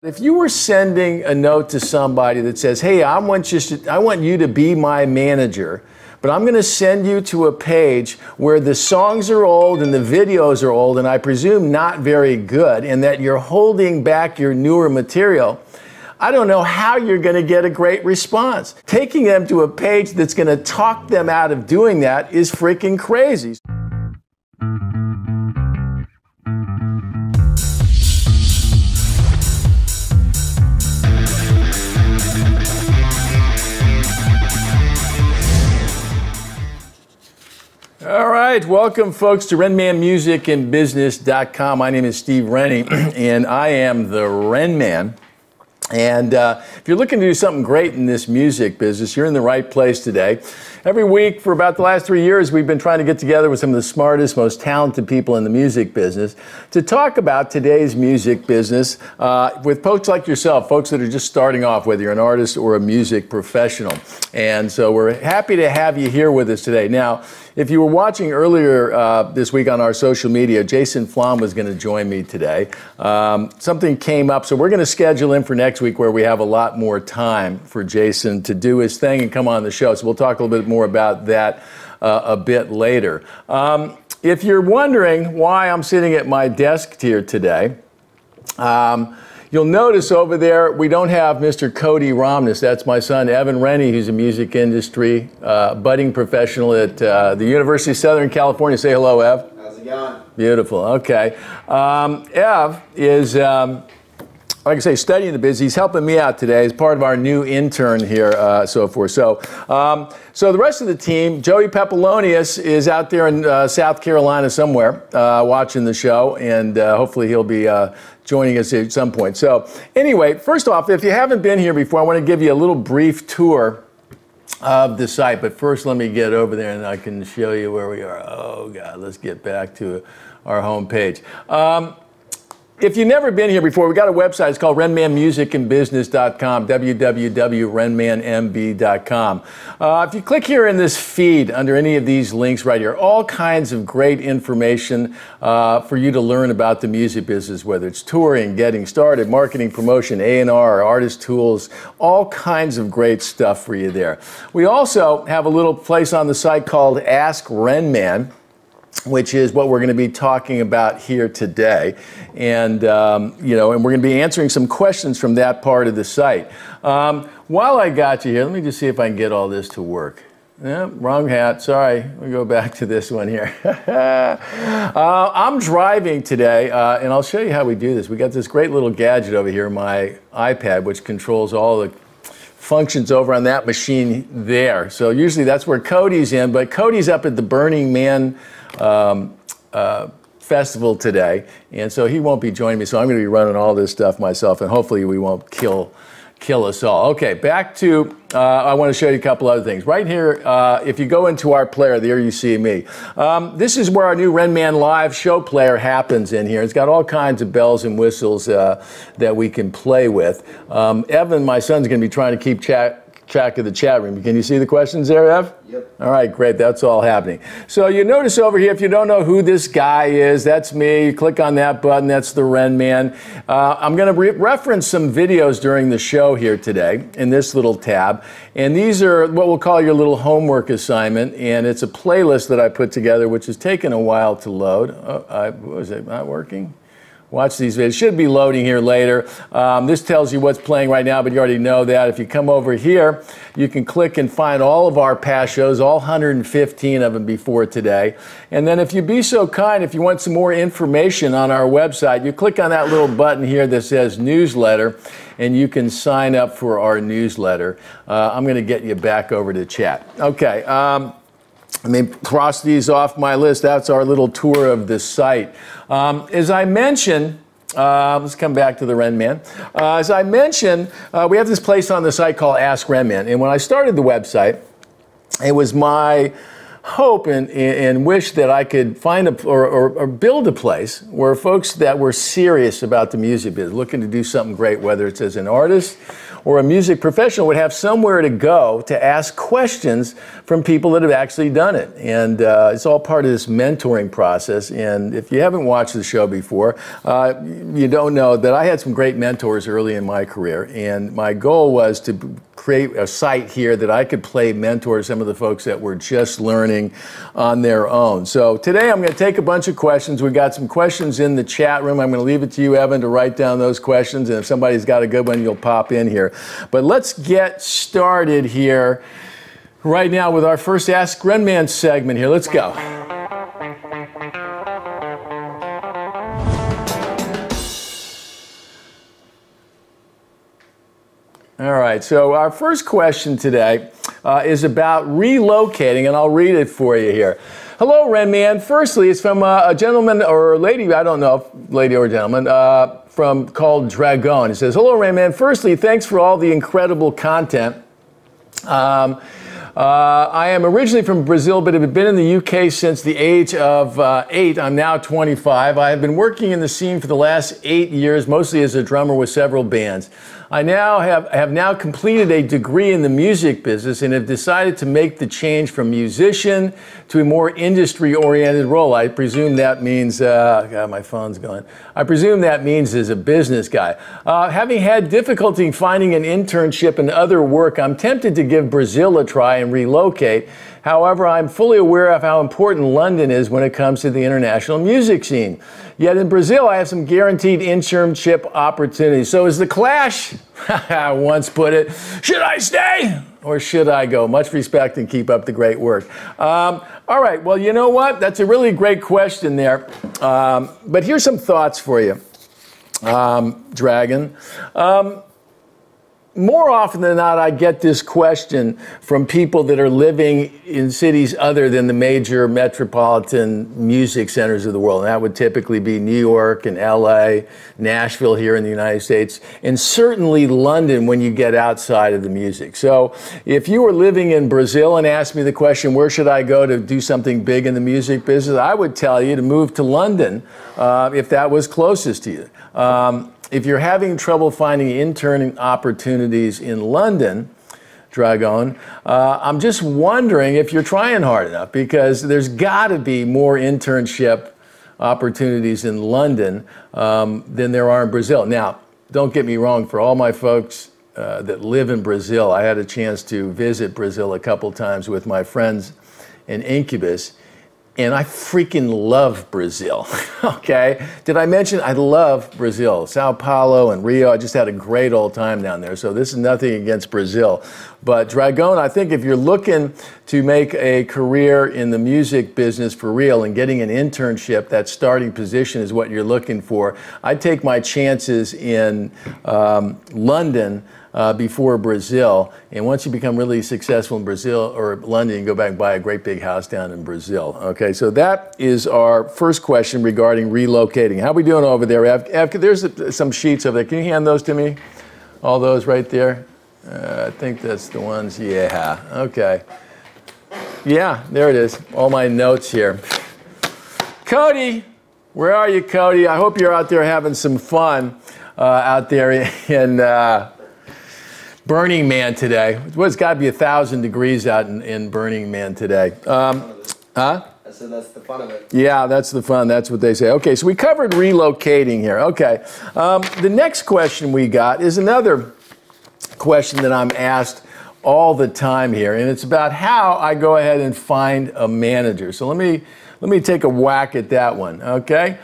If you were sending a note to somebody that says, hey, I want you to be my manager, but I'm going to send you to a page where the songs are old and the videos are old and I presume not very good, and that you're holding back your newer material, I don't know how you're going to get a great response. Taking them to a page that's going to talk them out of doing that is freaking crazy. All right, welcome folks to RenmanMusicandBusiness.com. My name is Steve Rennie, and I am the Renman. And if you're looking to do something great in this music business, you're in the right place today. Every week for about the last 3 years, we've been trying to get together with some of the smartest, most talented people in the music business to talk about today's music business with folks like yourself, folks that are just starting off, whether you're an artist or a music professional. And so we're happy to have you here with us today. Now, if you were watching earlier this week on our social media, Jason Flom was going to join me today. Something came up, so we're going to schedule in for next week where we have a lot more time for Jason to do his thing and come on the show. So we'll talk a little bit more about that a bit later. If you're wondering why I'm sitting at my desk here today, you'll notice over there we don't have Mr. Cody Romness. That's my son, Evan Rennie, who's a music industry budding professional at the University of Southern California. Say hello, Ev. How's it going? Beautiful. Okay. Ev is, like I say, studying the biz. He's helping me out today as part of our new intern here, so forth. So the rest of the team, Joey Papillonius is out there in South Carolina somewhere watching the show, and hopefully he'll be joining us at some point. So anyway, first off, if you haven't been here before, I want to give you a little brief tour of the site. But first, let me get over there and I can show you where we are. Oh, God, let's get back to our home page. If you've never been here before, we got a website. It's called RenmanMusicandBusiness.com, www.RenmanMB.com. If you click here in this feed under any of these links right here, all kinds of great information for you to learn about the music business, whether it's touring, getting started, marketing, promotion, A&R, artist tools, all kinds of great stuff for you there. We also have a little place on the site called Ask Renman, which is what we're going to be talking about here today. And, and we're going to be answering some questions from that part of the site. While I got you here, let me just see if I can get all this to work. Wrong hat, sorry. We'll go back to this one here. I'm driving today, and I'll show you how we do this. We got this great little gadget over here, my iPad, which controls all the functions over on that machine there. So usually that's where Cody's in, but Cody's up at the Burning Man festival today, and so he won't be joining me, so I'm going to be running all this stuff myself, and hopefully we won't kill us all. Okay, back to, I want to show you a couple other things. Right here, if you go into our player, there you see me. This is where our new Renman Live show player happens in here. It's got all kinds of bells and whistles that we can play with. Evan, my son's going to be trying to keep track of the chat room. Can you see the questions there, Ev? Yep. All right, great. That's all happening. So you notice over here, if you don't know who this guy is, that's me. You click on that button. That's the Renman. I'm going to reference some videos during the show here today in this little tab. And these are what we'll call your little homework assignment. And it's a playlist that I put together, which has taken a while to load. Was it not working? Watch these videos. It should be loading here later. This tells you what's playing right now, but you already know that. If you come over here, you can click and find all of our past shows, all 115 of them before today. And then if you'd be so kind, if you want some more information on our website, you click on that little button here that says newsletter, and you can sign up for our newsletter. I'm going to get you back over to chat. Okay. Let me cross these off my list. That's our little tour of the site. As I mentioned, let's come back to the Renman. As I mentioned, we have this place on the site called Ask Renman. And when I started the website, it was my hope and wish that I could find or build a place where folks that were serious about the music business, looking to do something great, whether it's as an artist or a music professional would have somewhere to go to ask questions from people that have actually done it. And it's all part of this mentoring process. And if you haven't watched the show before, you don't know that I had some great mentors early in my career. And my goal was to create a site here that I could play mentor some of the folks that were just learning on their own. So today I'm going to take a bunch of questions. We got some questions in the chat room. I'm going to leave it to you, Evan, to write down those questions. And if somebody's got a good one, you'll pop in here. But let's get started here right now with our first Ask Renman segment here. Let's go. All right, so our first question today is about relocating, and I'll read it for you here. Hello, Renman. Firstly, it's from a gentleman or lady, I don't know if lady or gentleman, called Dragon. It says, hello, Renman. Firstly, thanks for all the incredible content. I am originally from Brazil, but have been in the UK since the age of 8. I'm now 25. I have been working in the scene for the last 8 years, mostly as a drummer with several bands. I now have now completed a degree in the music business and have decided to make the change from musician to a more industry-oriented role. I presume that means, God, my phone's going. I presume that means as a business guy. Having had difficulty finding an internship and other work, I'm tempted to give Brazil a try and relocate. However, I'm fully aware of how important London is when it comes to the international music scene. Yet in Brazil, I have some guaranteed internship opportunities. So as The Clash once put it, should I stay or should I go? Much respect and keep up the great work. All right, well, you know what? That's a really great question there. But here's some thoughts for you, Dragon. More often than not, I get this question from people that are living in cities other than the major metropolitan music centers of the world. And that would typically be New York and LA, Nashville here in the United States, and certainly London when you get outside of the music. So if you were living in Brazil and asked me the question, where should I go to do something big in the music business? I would tell you to move to London if that was closest to you. If you're having trouble finding interning opportunities in London, Dragon, I'm just wondering if you're trying hard enough, because there's got to be more internship opportunities in London than there are in Brazil. Now, don't get me wrong, for all my folks that live in Brazil, I had a chance to visit Brazil a couple times with my friends in Incubus. And I freaking love Brazil, okay? Did I mention I love Brazil? Sao Paulo and Rio, I just had a great old time down there. So this is nothing against Brazil. But Dragon, I think if you're looking to make a career in the music business for real and getting an internship, that starting position is what you're looking for. I'd take my chances in London before Brazil, and once you become really successful in Brazil or London, you go back and buy a great big house down in Brazil. Okay, so that is our first question regarding relocating. How are we doing over there? There's some sheets over there. Can you hand those to me? All those right there? I think that's the ones. Yeah, okay. Yeah, there it is. All my notes here. Cody, where are you, Cody? I hope you're out there having some fun out there in Burning Man today. Well, it's got to be 1,000 degrees out in Burning Man today. I said that's the fun of it. Yeah, that's the fun. That's what they say. Okay, so we covered relocating here. Okay, the next question we got is another question that I'm asked all the time here, and it's about how I go ahead and find a manager. So let me take a whack at that one. Okay,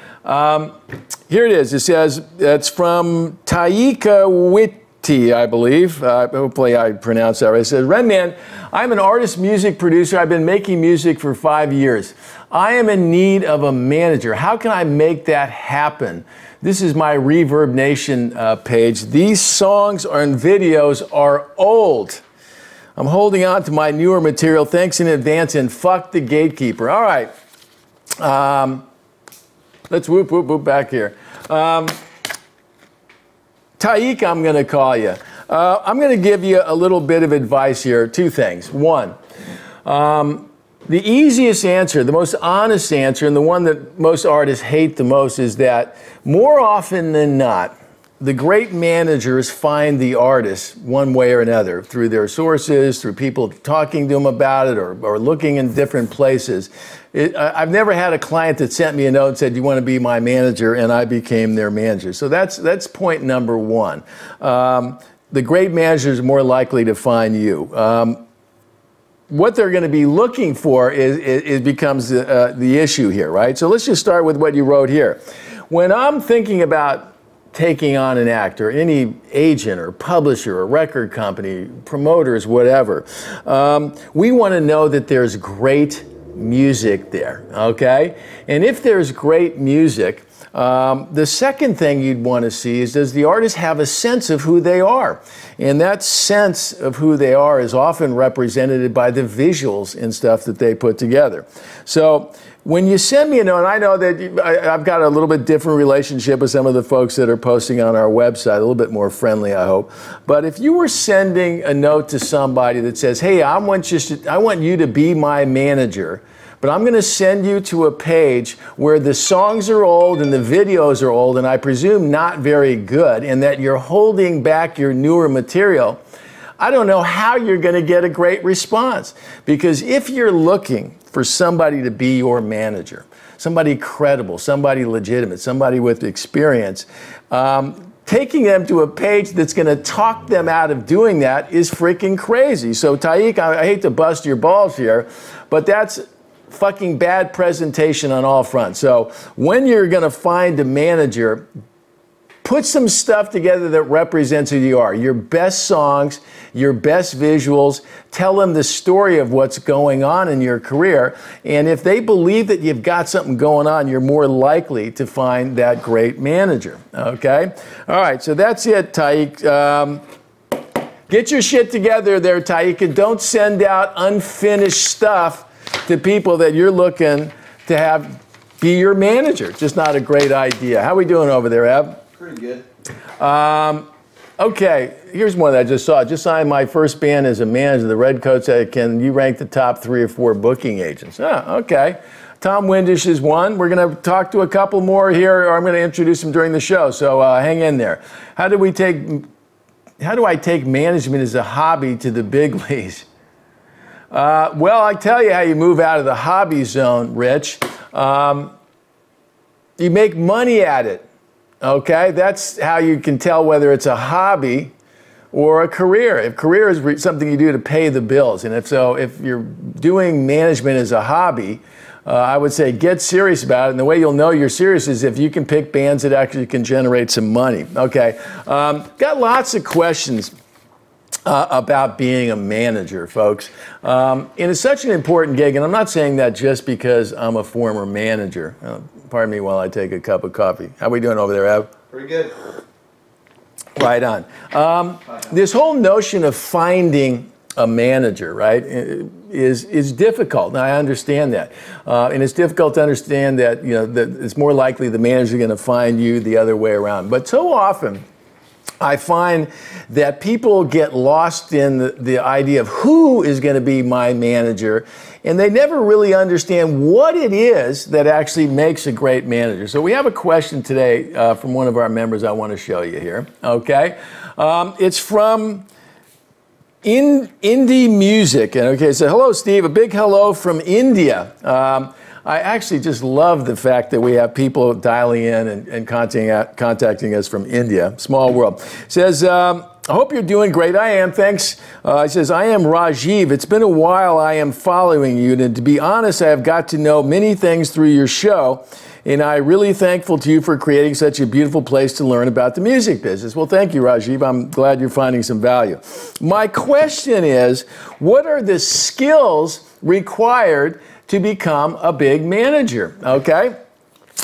here it is. It says it's from Taika Witt, I believe. Hopefully I pronounced that right. It says, Renman, I'm an artist music producer. I've been making music for 5 years. I am in need of a manager. How can I make that happen? This is my Reverb Nation page. These songs and videos are old. I'm holding on to my newer material. Thanks in advance, and fuck the gatekeeper. All right. Let's whoop back here. Taika, I'm going to call you. I'm going to give you a little bit of advice here. Two things. One, the easiest answer, the most honest answer, and the one that most artists hate the most is that more often than not, the great managers find the artists one way or another, through their sources, through people talking to them about it, or looking in different places. I've never had a client that sent me a note and said, you want to be my manager, and I became their manager. So that's point number one. The great managers are more likely to find you. What they're going to be looking for becomes the issue here, right? So let's just start with what you wrote here. When I'm thinking about taking on an act, or any agent or publisher or record company, promoters, whatever, we want to know that there's great music there, okay? And if there's great music, the second thing you'd want to see is, does the artist have a sense of who they are? And that sense of who they are is often represented by the visuals and stuff that they put together. So when you send me a note, and I know that I've got a little bit different relationship with some of the folks that are posting on our website, a little bit more friendly, I hope. But if you were sending a note to somebody that says, hey, I want you to be my manager, but I'm going to send you to a page where the songs are old and the videos are old, and I presume not very good, and that you're holding back your newer material, I don't know how you're going to get a great response. Because if you're looking for somebody to be your manager, somebody credible, somebody legitimate, somebody with experience, taking them to a page that's going to talk them out of doing that is freaking crazy. So Taik, I hate to bust your balls here, but that's fucking bad presentation on all fronts. So when you're going to find a manager, put some stuff together that represents who you are. Your best songs, your best visuals. Tell them the story of what's going on in your career. And if they believe that you've got something going on, you're more likely to find that great manager. Okay? All right, so that's it, Taik. Get your shit together there, Taik, and don't send out unfinished stuff to people that you're looking to have be your manager. Just not a great idea. How we doing over there, Ev? Pretty good. Okay, here's one that I just saw. Just signed my first band as a manager. The Redcoats said, can you rank the top 3 or 4 booking agents? Oh, okay. Tom Windish is one. We're going to talk to a couple more here, or I'm going to introduce them during the show. So hang in there. How do I take management as a hobby to the big leagues? Well, I tell you how you move out of the hobby zone, Rich. You make money at it. Okay, that's how you can tell whether it's a hobby or a career. If career is something you do to pay the bills, and if you're doing management as a hobby, I would say get serious about it. And the way you'll know you're serious is if you can pick bands that actually can generate some money. Okay, got lots of questions about being a manager, folks. And it's such an important gig, and I'm not saying that just because I'm a former manager. Pardon me while I take a cup of coffee. How we doing over there, Ev? Pretty good. Right on. This whole notion of finding a manager, right, is difficult. Now, I understand that. And it's difficult to understand that, that it's more likely the manager is going to find you the other way around. But so often, I find that people get lost in the idea of who is going to be my manager, and they never really understand what it is that actually makes a great manager. So we have a question today from one of our members I want to show you here, okay? It's from Indie Music, and okay, so hello, Steve, a big hello from India. I actually just love the fact that we have people dialing in and contacting us from India. Small world. Says, I hope you're doing great. I am, thanks. He says, I am Rajiv. It's been a while I am following you, and to be honest, I have got to know many things through your show, and I'm really thankful to you for creating such a beautiful place to learn about the music business. Well, thank you, Rajiv. I'm glad you're finding some value. My question is, what are the skills required to become a big manager? Okay,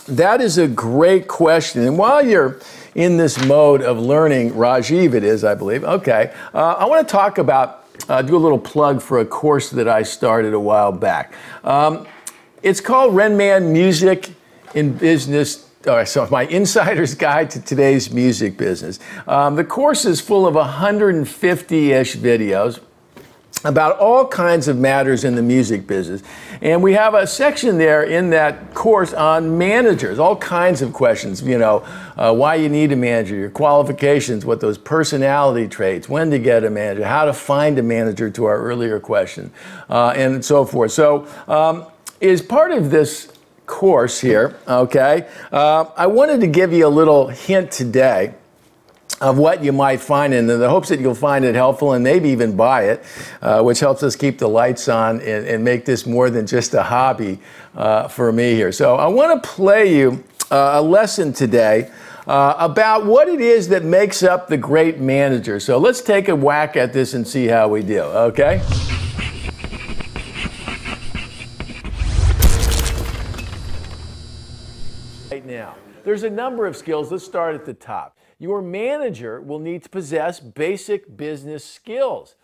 that is a great question. And while you're in this mode of learning, Rajiv it is, I believe, okay, I want to talk about, do a little plug for a course that I started a while back. It's called Renman Music in Business, so my insider's guide to today's music business. The course is full of 150-ish videos. about all kinds of matters in the music business. And we have a section there in that course on managers, all kinds of questions, you know, why you need a manager, your qualifications, what those personality traits, when to get a manager, how to find a manager to our earlier question, and so forth. So as part of this course here, okay, I wanted to give you a little hint today of what you might find in the hopes that you'll find it helpful and maybe even buy it, which helps us keep the lights on and make this more than just a hobby for me here. So I want to play you a lesson today about what it is that makes up the great manager. So let's take a whack at this and see how we do, okay? Right now, there's a number of skills. Let's start at the top. Your manager will need to possess basic business skills.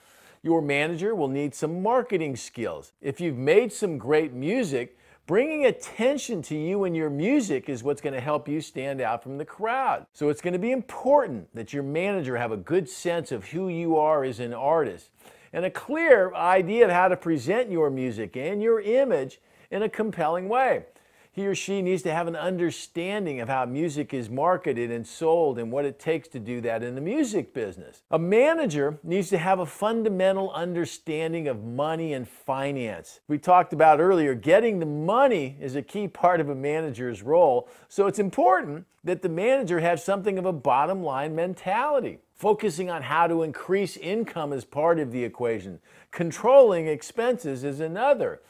Your manager will need some marketing skills. If you've made some great music, bringing attention to you and your music is what's going to help you stand out from the crowd. So it's going to be important that your manager have a good sense of who you are as an artist and a clear idea of how to present your music and your image in a compelling way. He or she needs to have an understanding of how music is marketed and sold and what it takes to do that in the music business. A manager needs to have a fundamental understanding of money and finance. We talked about earlier, getting the money is a key part of a manager's role, so it's important that the manager have something of a bottom line mentality. Focusing on how to increase income is part of the equation. Controlling expenses is another.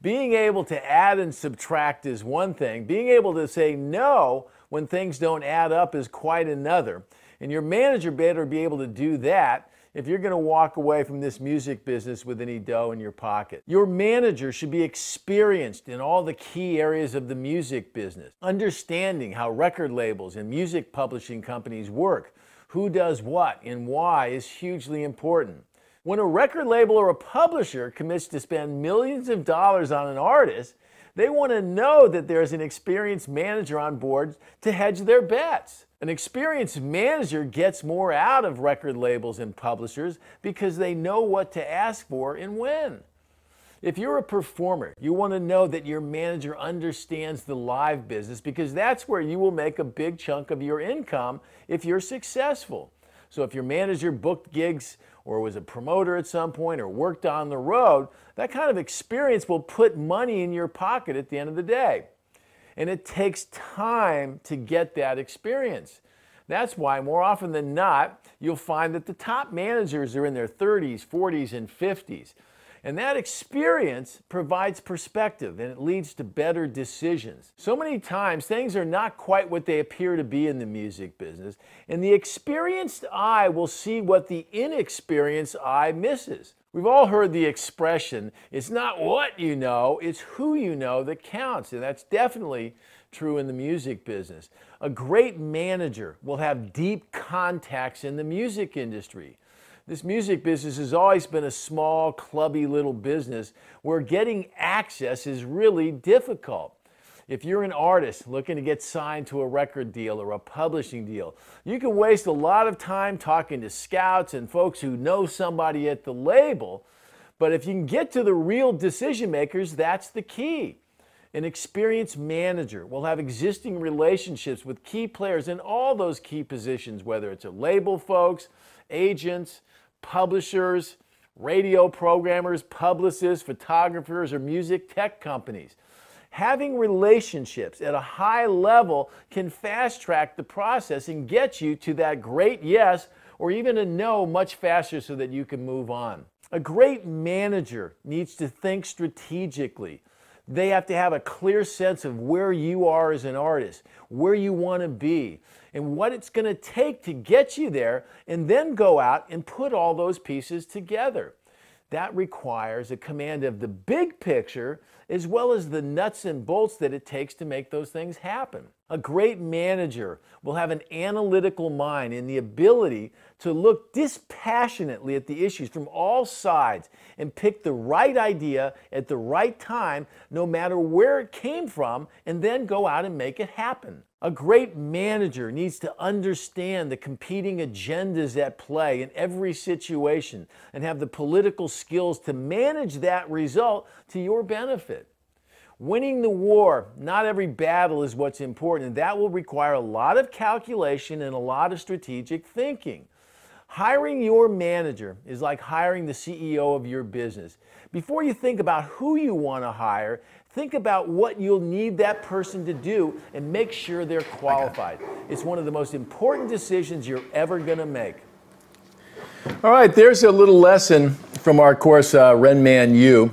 Being able to add and subtract is one thing. Being able to say no when things don't add up is quite another. And your manager better be able to do that if you're going to walk away from this music business with any dough in your pocket. Your manager should be experienced in all the key areas of the music business. Understanding how record labels and music publishing companies work, who does what and why is hugely important. When a record label or a publisher commits to spend millions of dollars on an artist, they want to know that there's an experienced manager on board to hedge their bets. An experienced manager gets more out of record labels and publishers because they know what to ask for and when. If you're a performer, you want to know that your manager understands the live business because that's where you will make a big chunk of your income if you're successful. So if your manager booked gigs or was a promoter at some point or worked on the road, that kind of experience will put money in your pocket at the end of the day. And it takes time to get that experience. That's why more often than not, you'll find that the top managers are in their 30s, 40s, and 50s. And that experience provides perspective and it leads to better decisions. So many times things are not quite what they appear to be in the music business, and the experienced eye will see what the inexperienced eye misses. We've all heard the expression, it's not what you know, it's who you know that counts, and that's definitely true in the music business. A great manager will have deep contacts in the music industry. This music business has always been a small, clubby little business where getting access is really difficult. If you're an artist looking to get signed to a record deal or a publishing deal, you can waste a lot of time talking to scouts and folks who know somebody at the label, but if you can get to the real decision makers, that's the key. An experienced manager will have existing relationships with key players in all those key positions, whether it's a label folks, agents, publishers, radio programmers, publicists, photographers, or music tech companies. Having relationships at a high level can fast-track the process and get you to that great yes or even a no much faster so that you can move on. A great manager needs to think strategically. They have to have a clear sense of where you are as an artist, where you want to be, and what it's going to take to get you there, and then go out and put all those pieces together. That requires a command of the big picture as well as the nuts and bolts that it takes to make those things happen. A great manager will have an analytical mind and the ability to look dispassionately at the issues from all sides and pick the right idea at the right time, no matter where it came from, and then go out and make it happen. A great manager needs to understand the competing agendas at play in every situation and have the political skills to manage that result to your benefit. Winning the war, not every battle is what's important, and that will require a lot of calculation and a lot of strategic thinking. Hiring your manager is like hiring the CEO of your business. Before you think about who you want to hire, think about what you'll need that person to do and make sure they're qualified. It's one of the most important decisions you're ever going to make. All right, there's a little lesson from our course, RenmanU,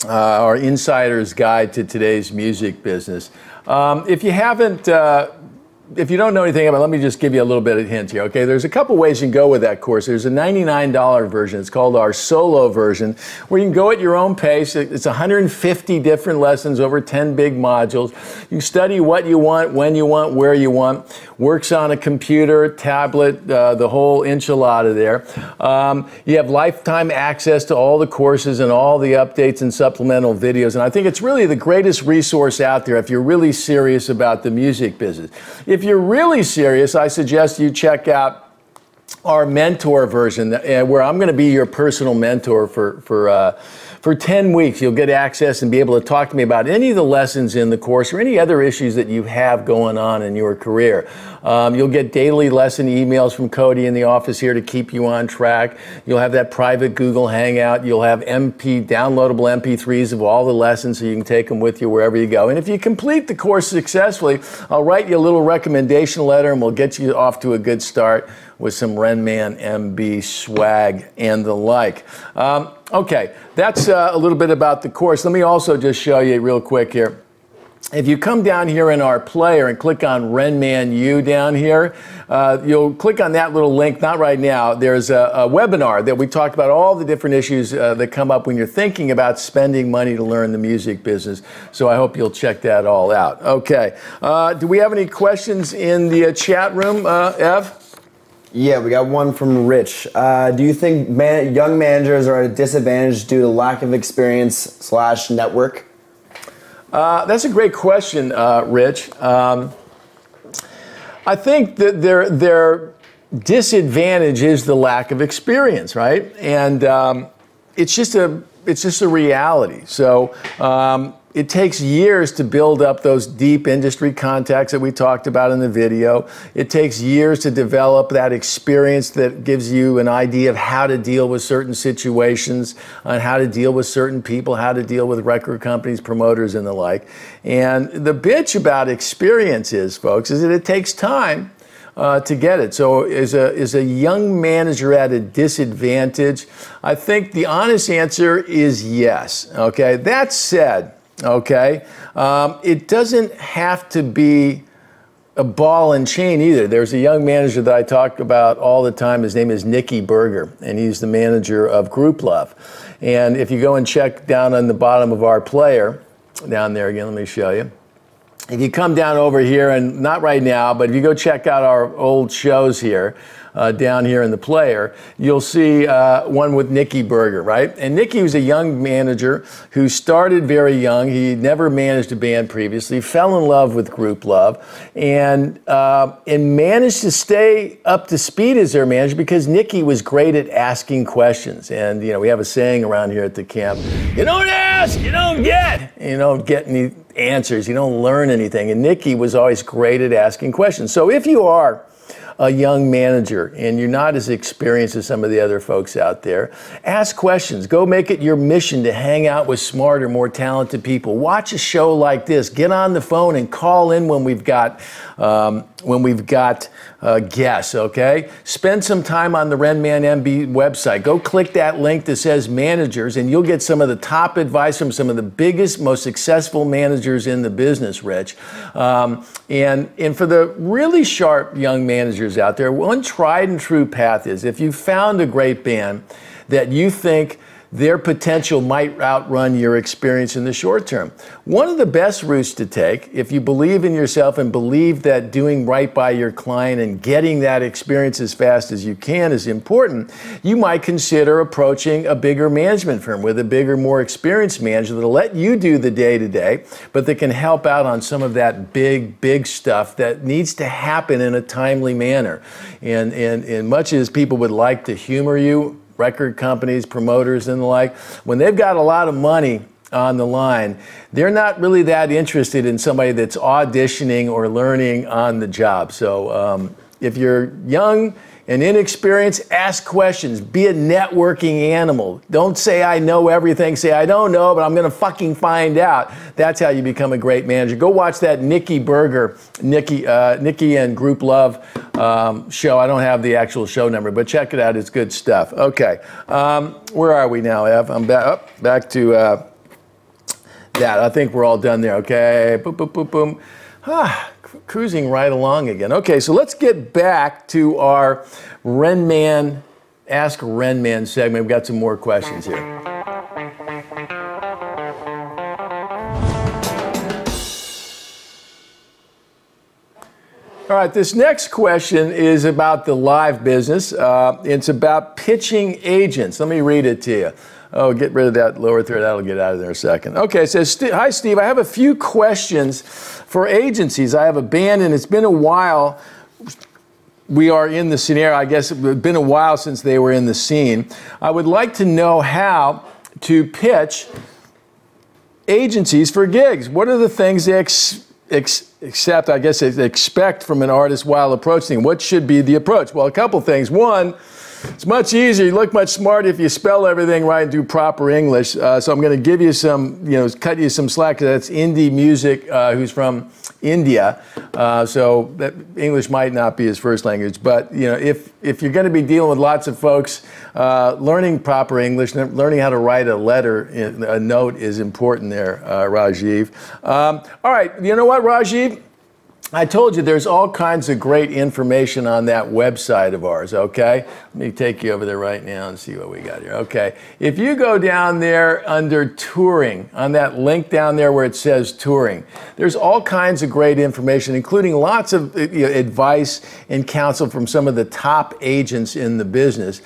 our insider's guide to today's music business. If you don't know anything about it, let me just give you a little bit of a hint here, okay? There's a couple ways you can go with that course. There's a $99 version. It's called our solo version, where you can go at your own pace. It's 150 different lessons over 10 big modules. You study what you want, when you want, where you want. Works on a computer, tablet, the whole enchilada there. You have lifetime access to all the courses and all the updates and supplemental videos. And I think it's really the greatest resource out there if you're really serious about the music business. If you're really serious, I suggest you check out our mentor version, where I'm going to be your personal mentor for 10 weeks. You'll get access and be able to talk to me about any of the lessons in the course or any other issues that you have going on in your career. You'll get daily lesson emails from Cody in the office here to keep you on track. You'll have that private Google Hangout. You'll have downloadable MP3s of all the lessons so you can take them with you wherever you go. And if you complete the course successfully, I'll write you a little recommendation letter and we'll get you off to a good start with some RenmanMB swag and the like. Okay, that's a little bit about the course. Let me also just show you real quick here. If you come down here in our player and click on RenmanU down here, you'll click on that little link. Not right now. There's a webinar that we talked about all the different issues that come up when you're thinking about spending money to learn the music business. So I hope you'll check that all out. Okay. Do we have any questions in the chat room, Ev? Yeah, we got one from Rich. Do you think young managers are at a disadvantage due to lack of experience / network? That's a great question, Rich. I think that their disadvantage is the lack of experience, right? And it's just a reality. So it takes years to build up those deep industry contacts that we talked about in the video. It takes years to develop that experience that gives you an idea of how to deal with certain situations, and how to deal with certain people, how to deal with record companies, promoters, and the like. And the bitch about experience is, folks, is that it takes time to get it. So is a young manager at a disadvantage? I think the honest answer is yes. Okay. That said, okay, it doesn't have to be a ball and chain either. There's a young manager that I talk about all the time. His name is Nicky Berger, and he's the manager of Group Love. And if you go and check down on the bottom of our player, down there again, let me show you. If you come down over here, and not right now, but if you go check out our old shows here, down here in the player, you'll see one with Nicky Berger, right? And Nicky was a young manager who started very young. He never managed a band previously, fell in love with Group Love, and managed to stay up to speed as their manager because Nicky was great at asking questions. And, you know, we have a saying around here at the camp, you don't ask, you don't get. You don't get any answers, you don't learn anything. And Nicky was always great at asking questions. So if you are a young manager and you're not as experienced as some of the other folks out there, ask questions. Go make it your mission to hang out with smarter, more talented people. Watch a show like this. Get on the phone and call in when we've got guests, okay? Spend some time on the RenmanMB website. Go click that link that says managers, and you'll get some of the top advice from some of the biggest, most successful managers in the business, Rich. And for the really sharp young managers out there, one tried and true path is if you found a great band that you think their potential might outrun your experience in the short term. One of the best routes to take, if you believe in yourself and believe that doing right by your client and getting that experience as fast as you can is important, you might consider approaching a bigger management firm with a bigger, more experienced manager that'll let you do the day-to-day, but that can help out on some of that big stuff that needs to happen in a timely manner. And much as people would like to humor you, record companies, promoters, and the like, when they've got a lot of money on the line, they're not really that interested in somebody that's auditioning or learning on the job. So if you're young and inexperienced, ask questions. Be a networking animal. Don't say I know everything. Say I don't know, but I'm going to fucking find out. That's how you become a great manager. Go watch that Nikki Berger, Nikki and Group Love show. I don't have the actual show number, but check it out. It's good stuff. Okay, where are we now, Ev? I'm back to that. I think we're all done there. Okay, boom, boom, boom, boom. Cruising right along again. Okay, so let's get back to our Renman, Ask Renman segment. We've got some more questions here. All right, this next question is about the live business. It's about pitching agents. Let me read it to you. Oh, get rid of that lower third. That'll get out of there in a second. Okay, it says, hi, Steve. I have a few questions for agencies. I have a band, and it's been a while. We are in the scenario. I guess it's been a while since they were in the scene. I would like to know how to pitch agencies for gigs. What are the things they expect from an artist while approaching? What should be the approach? Well, a couple things. One, it's much easier. You look much smarter if you spell everything right and do proper English. So I'm going to give you some, cut you some slack. That's indie music, who's from India. So that English might not be his first language. But, if you're going to be dealing with lots of folks, learning proper English, learning how to write a letter, a note is important there, Rajiv. All right. You know what, Rajiv? I told you there's all kinds of great information on that website of ours, okay? Let me take you over there right now and see what we got here. Okay, if you go down there under touring, on that link down there where it says touring, there's all kinds of great information, including lots of advice and counsel from some of the top agents in the business,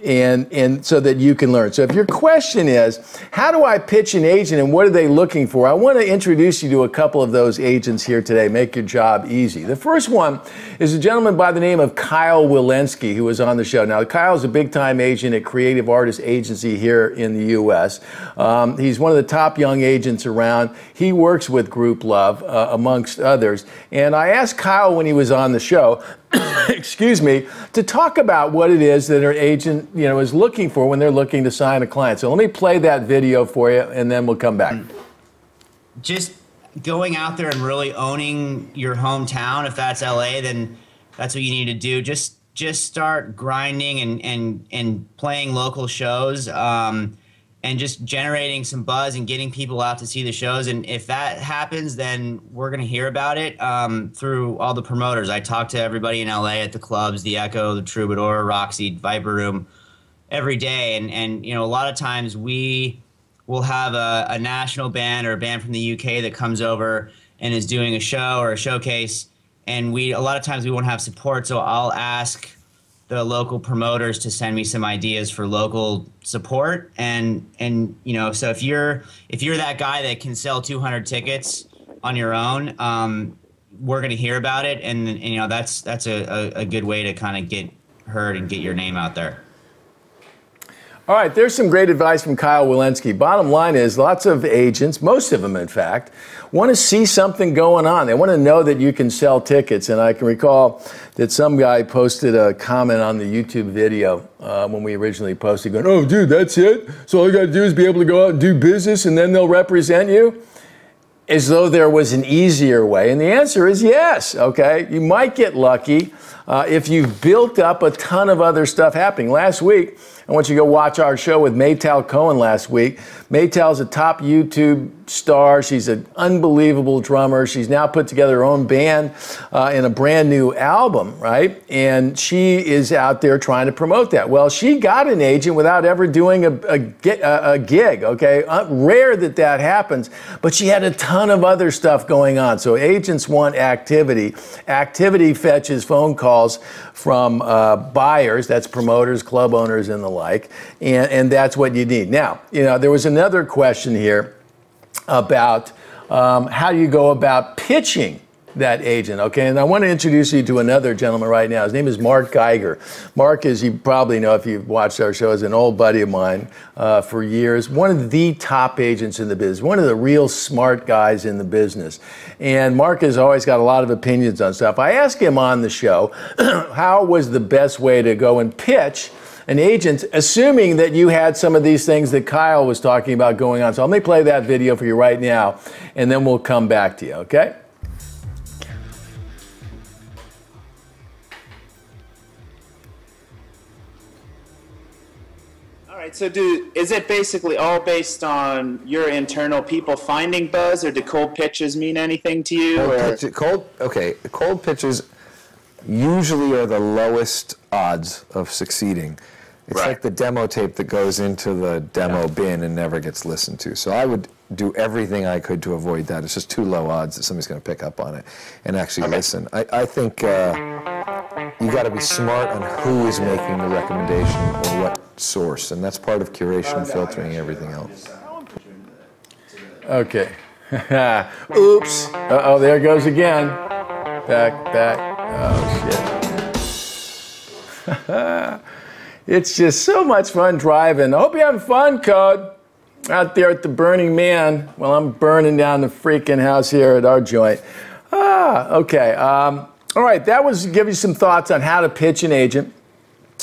and so that you can learn. So if your question is, how do I pitch an agent and what are they looking for? I want to introduce you to a couple of those agents here today. Make your job easy. The first one is a gentleman by the name of Kyle Wilensky, who was on the show. Now, Kyle's a big-time agent at Creative Artist Agency here in the U.S. He's one of the top young agents around. He works with Group Love, amongst others. And I asked Kyle when he was on the show, excuse me, to talk about what it is that an agent, is looking for when they're looking to sign a client. So let me play that video for you, and then we'll come back. Just going out there and really owning your hometown. If that's LA, then that's what you need to do. Just start grinding and playing local shows, and just generating some buzz and getting people out to see the shows. And if that happens, then we're going to hear about it through all the promoters. I talk to everybody in LA at the clubs, the Echo, the Troubadour, Roxy, Viper Room, every day. And a lot of times we'll have a national band or a band from the UK that comes over and is doing a show or a showcase. And a lot of times we won't have support, so I'll ask the local promoters to send me some ideas for local support. And so if you're that guy that can sell 200 tickets on your own, we're going to hear about it. And that's a good way to kind of get heard and get your name out there. All right, there's some great advice from Kyle Wilensky. Bottom line is, lots of agents, most of them in fact, want to see something going on. They want to know that you can sell tickets. And I can recall that some guy posted a comment on the YouTube video when we originally posted, going, "Oh, dude, that's it? So all you got to do is be able to go out and do business and then they'll represent you?" As though there was an easier way. And the answer is yes, okay? You might get lucky. if you've built up a ton of other stuff happening. Last week, I want you to go watch our show with Maytal Cohen last week. Maytal's a top YouTube star. She's an unbelievable drummer. She's now put together her own band in a brand new album, right? And she is out there trying to promote that. Well, she got an agent without ever doing a gig, okay? Rare that that happens, but she had a ton of other stuff going on. So agents want activity. Activity fetches phone calls from buyers, that's promoters, club owners, and the like, and that's what you need. Now, there was another question here about how you go about pitching that agent, okay? And I want to introduce you to another gentleman right now. His name is Marc Geiger. Marc, as you probably know if you've watched our show, is an old buddy of mine for years. One of the top agents in the business, one of the real smart guys in the business. And Marc has always got a lot of opinions on stuff. I asked him on the show, how was the best way to go and pitch an agent, assuming that you had some of these things that Kyle was talking about going on. So let me play that video for you right now, and then we'll come back to you, okay? So is it basically all based on your internal people finding buzz, or do cold pitches mean anything to you? Cold pitches usually are the lowest odds of succeeding. It's like the demo tape that goes into the demo bin and never gets listened to. So I would do everything I could to avoid that. It's just too low odds that somebody's going to pick up on it and actually listen. I think you got to be smart on who is making the recommendation or what source, and that's part of curation, filtering, everything else. Okay. Oops. Uh-oh, there it goes again. Back. Oh, shit. It's just so much fun driving. I hope you're having fun, Code, out there at the Burning Man. Well, I'm burning down the freaking house here at our joint. Okay. All right, that was to give you some thoughts on how to pitch an agent.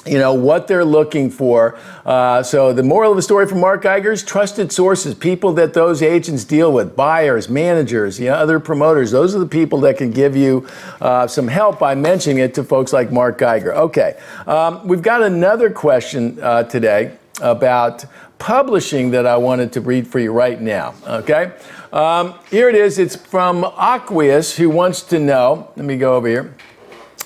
What they're looking for. So the moral of the story from Marc Geiger is trusted sources, people that those agents deal with, buyers, managers, other promoters. Those are the people that can give you some help by mentioning it to folks like Marc Geiger. Okay, we've got another question today about publishing that I wanted to read for you right now, okay? Here it is. It's from Aqueous, who wants to know, let me go over here.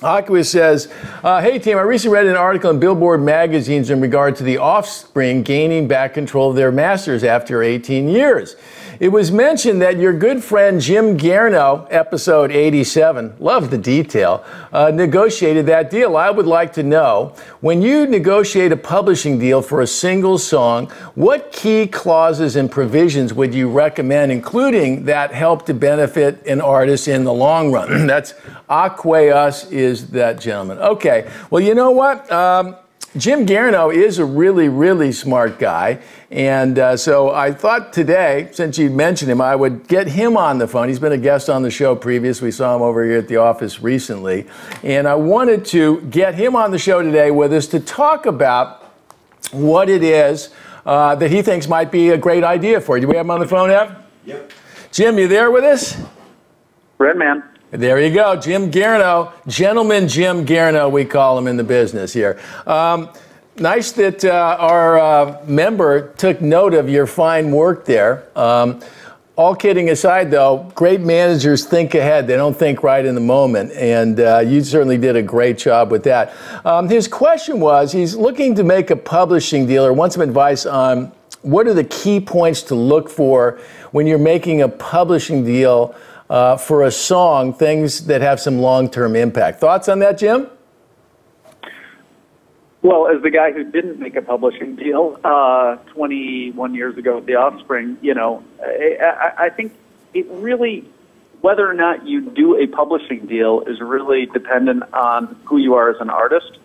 Aqueous says, hey team, I recently read an article in Billboard magazines in regard to the Offspring gaining back control of their masters after 18 years. It was mentioned that your good friend Jim Guerinot, episode 87, love the detail, negotiated that deal. I would like to know, when you negotiate a publishing deal for a single song, what key clauses and provisions would you recommend, including that help to benefit an artist in the long run? That's Aqueous is that gentleman. Okay, well, you know what? Jim Guerinot is a really, really smart guy. And so I thought today, since you mentioned him, I would get him on the phone. He's been a guest on the show previous. We saw him over here at the office recently. And I wanted to get him on the show today with us to talk about what it is that he thinks might be a great idea for you. Do we have him on the phone, Ev? Yep. Jim, you there with us? Renman. There you go, Jim Guerinot. Gentleman Jim Guerinot, we call him in the business here. Nice that our member took note of your fine work there. All kidding aside, though, great managers think ahead. They don't think right in the moment, and you certainly did a great job with that. His question was, he's looking to make a publishing deal or wants some advice on what are the key points to look for when you're making a publishing deal for a song, things that have some long-term impact. Thoughts on that, Jim? Well, as the guy who didn't make a publishing deal 21 years ago with The Offspring, I think it really, whether or not you do a publishing deal is really dependent on who you are as an artist.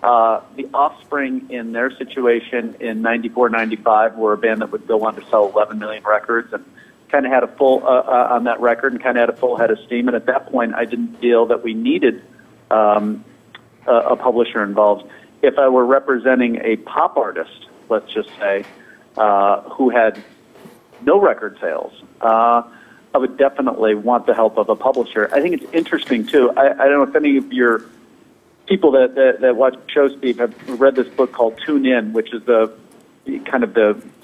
The Offspring, in their situation in 94, 95, were a band that would go on to sell 11 million records and kind of had a full, on that record, and kind of had a full head of steam. And at that point, I didn't feel that we needed a publisher involved. If I were representing a pop artist, let's just say, who had no record sales, I would definitely want the help of a publisher. I think it's interesting, too. I don't know if any of your people that watch the show, Steve, have read this book called Tune In, which is the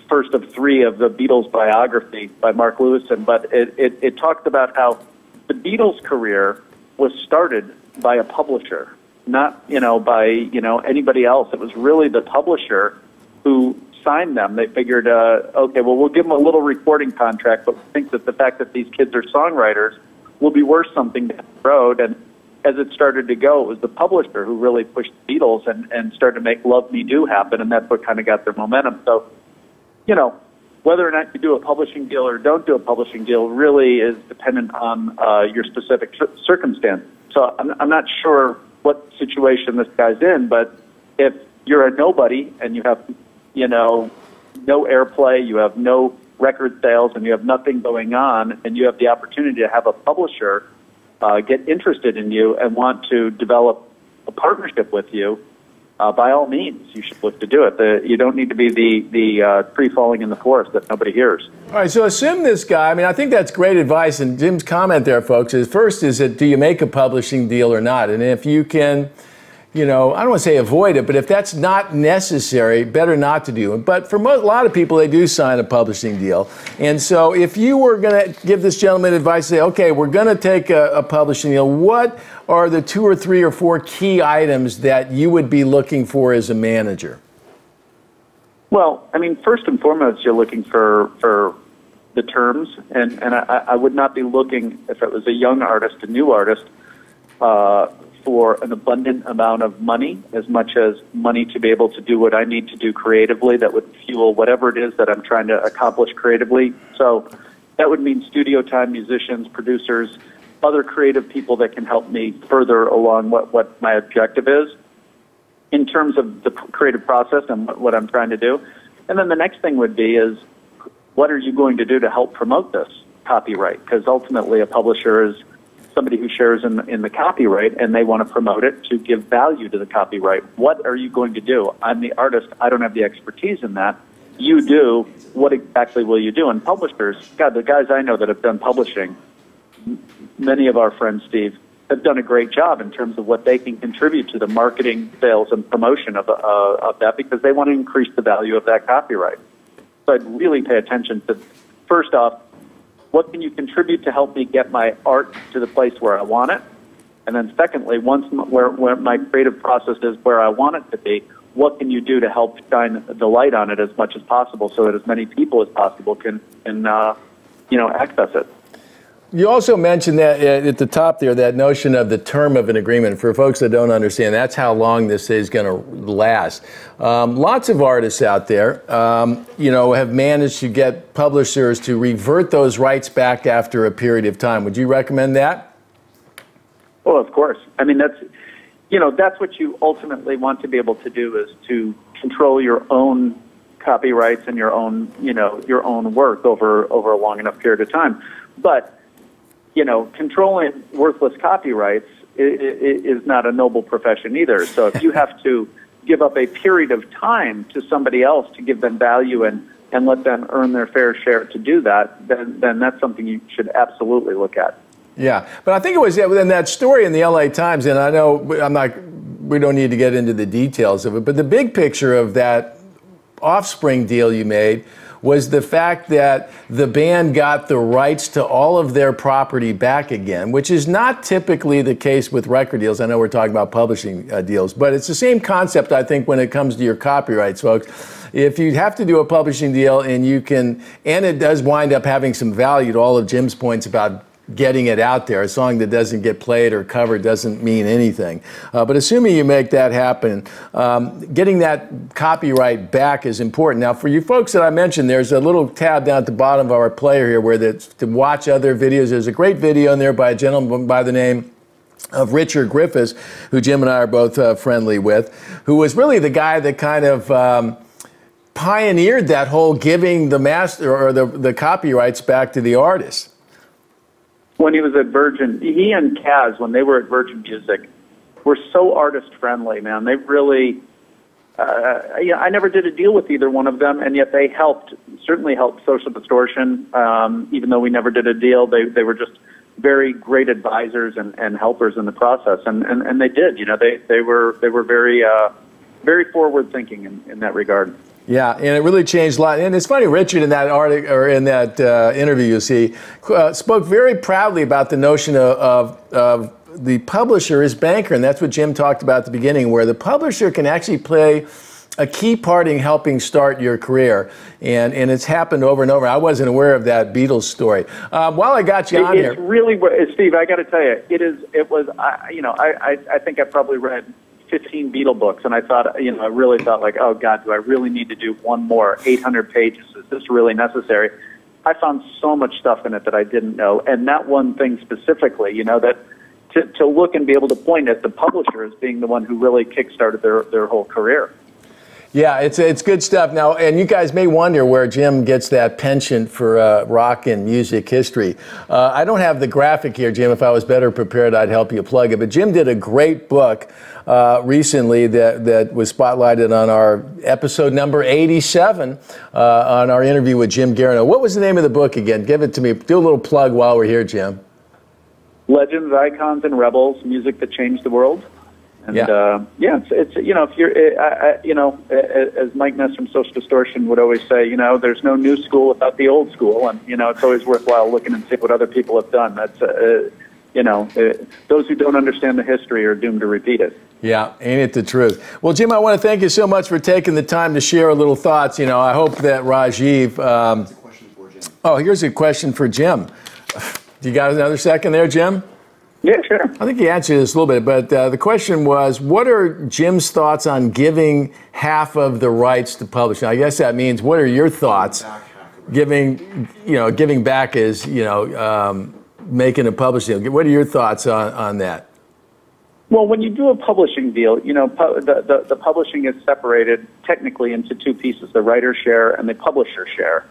first of 3 of the Beatles biography by Marc Lewison. But it talked about how the Beatles' career was started by a publisher, not by anybody else. It was really the publisher who signed them. They figured, okay, well, we'll give them a little recording contract, but we think that the fact that these kids are songwriters will be worth something down the road. And as it started to go, it was the publisher who really pushed the Beatles and started to make Love Me Do happen, and that's what kind of got their momentum. So, whether or not you do a publishing deal or don't do a publishing deal really is dependent on your specific circumstance. So I'm not sure what situation this guy's in, but if you're a nobody and you have, no airplay, you have no record sales, and you have nothing going on, and you have the opportunity to have a publisher get interested in you and want to develop a partnership with you, by all means, you should look to do it. You don't need to be the tree falling in the forest that nobody hears. All right, so assume this guy, I think that's great advice, and Jim's comment there, folks, is first is that do you make a publishing deal or not? And if you can, I don't want to say avoid it, but if that's not necessary, better not to do it. But for a lot of people, they do sign a publishing deal. And so if you were going to give this gentleman advice, say, okay, we're going to take a publishing deal, what are the 2 or 3 or 4 key items that you would be looking for as a manager? Well, first and foremost, you're looking for the terms. And I would not be looking, if it was a young artist, a new artist, for an abundant amount of money, as much as money to be able to do what I need to do creatively that would fuel whatever it is that I'm trying to accomplish creatively. So that would mean studio time, musicians, producers, other creative people that can help me further along what my objective is in terms of the creative process and what I'm trying to do. And then the next thing would be is, what are you going to do to help promote this copyright? Because ultimately a publisher is somebody who shares in the copyright, and they want to promote it to give value to the copyright. What are you going to do? I'm the artist. I don't have the expertise in that. You do. What exactly will you do? And publishers, God, the guys I know that have done publishing, many of our friends, Steve, have done a great job in terms of what they can contribute to the marketing, sales, and promotion of that, because they want to increase the value of that copyright. So I'd really pay attention to, first off, what can you contribute to help me get my art to the place where I want it? And then secondly, once where my creative process is where I want it to be, what can you do to help shine the light on it as much as possible so that as many people as possible can access it? You also mentioned that at the top there, that notion of the term of an agreement. For folks that don't understand, that's how long this is going to last. Lots of artists out there, have managed to get publishers to revert those rights back after a period of time. Would you recommend that? Well, of course. That's what you ultimately want to be able to do, is to control your own copyrights and your own work over a long enough period of time. But controlling worthless copyrights is not a noble profession either. So if you have to give up a period of time to somebody else to give them value and let them earn their fair share to do that, then that's something you should absolutely look at. Yeah, but I think it was in that story in the LA Times, and I know we don't need to get into the details of it, but the big picture of that Offspring deal you made was the fact that the band got the rights to all of their property back again, which is not typically the case with record deals. I know we're talking about publishing deals, but it's the same concept, I think, when it comes to your copyrights, folks. If you have to do a publishing deal and it does wind up having some value to all of Jim's points about getting it out there. A song that doesn't get played or covered doesn't mean anything. But assuming you make that happen, getting that copyright back is important. Now, for you folks that I mentioned, there's a little tab down at the bottom of our player here where that's to watch other videos. There's a great video in there by a gentleman by the name of Richard Griffiths, who Jim and I are both friendly with, who was really the guy that kind of pioneered that whole giving the master or the copyrights back to the artist. When he was at Virgin, he and Kaz, when they were at Virgin Music, were so artist-friendly, man. They really, I never did a deal with either one of them, and yet they certainly helped Social Distortion. Even though we never did a deal, they were just very great advisors and helpers in the process, and they did. You know, they were very very forward thinking in that regard. Yeah, and it really changed a lot. And it's funny, Richard, in that article or in that interview, you see, spoke very proudly about the notion of the publisher as banker, and that's what Jim talked about at the beginning, where the publisher can actually play a key part in helping start your career, and it's happened over and over. I wasn't aware of that Beatles story. While I got you on here, it's really, Steve, I got to tell you, I think I probably read 15 Beatle books, and I thought, I really thought like, oh God, do I really need to do one more 800 pages? Is this really necessary? I found so much stuff in it that I didn't know, and that one thing specifically, that to look and be able to point at the publisher as being the one who really kickstarted their whole career. Yeah, it's good stuff. Now, and you guys may wonder where Jim gets that penchant for rock and music history. I don't have the graphic here, Jim. If I was better prepared, I'd help you plug it. But Jim did a great book recently that was spotlighted on our episode number 87 on our interview with Jim Guerinot. What was the name of the book again? Give it to me. Do a little plug while we're here, Jim. Legends, Icons, and Rebels, Music That Changed the World. And it's if you're as Mike Ness from Social Distortion would always say, there's no new school without the old school, and it's always worthwhile looking and see what other people have done. That's those who don't understand the history are doomed to repeat it. Yeah, ain't it the truth? Well, Jim, I want to thank you so much for taking the time to share a little thoughts. I hope that Rajiv. It's a question for Jim. Oh, here's a question for Jim. You got another second there, Jim? Yeah, sure. I think you answered this a little bit, but the question was, what are Jim's thoughts on giving half of the rights to publishing? I guess that means, what are your thoughts? Giving back is, making a publishing deal. What are your thoughts on that? Well, when you do a publishing deal, the publishing is separated technically into two pieces: the writer share and the publisher share.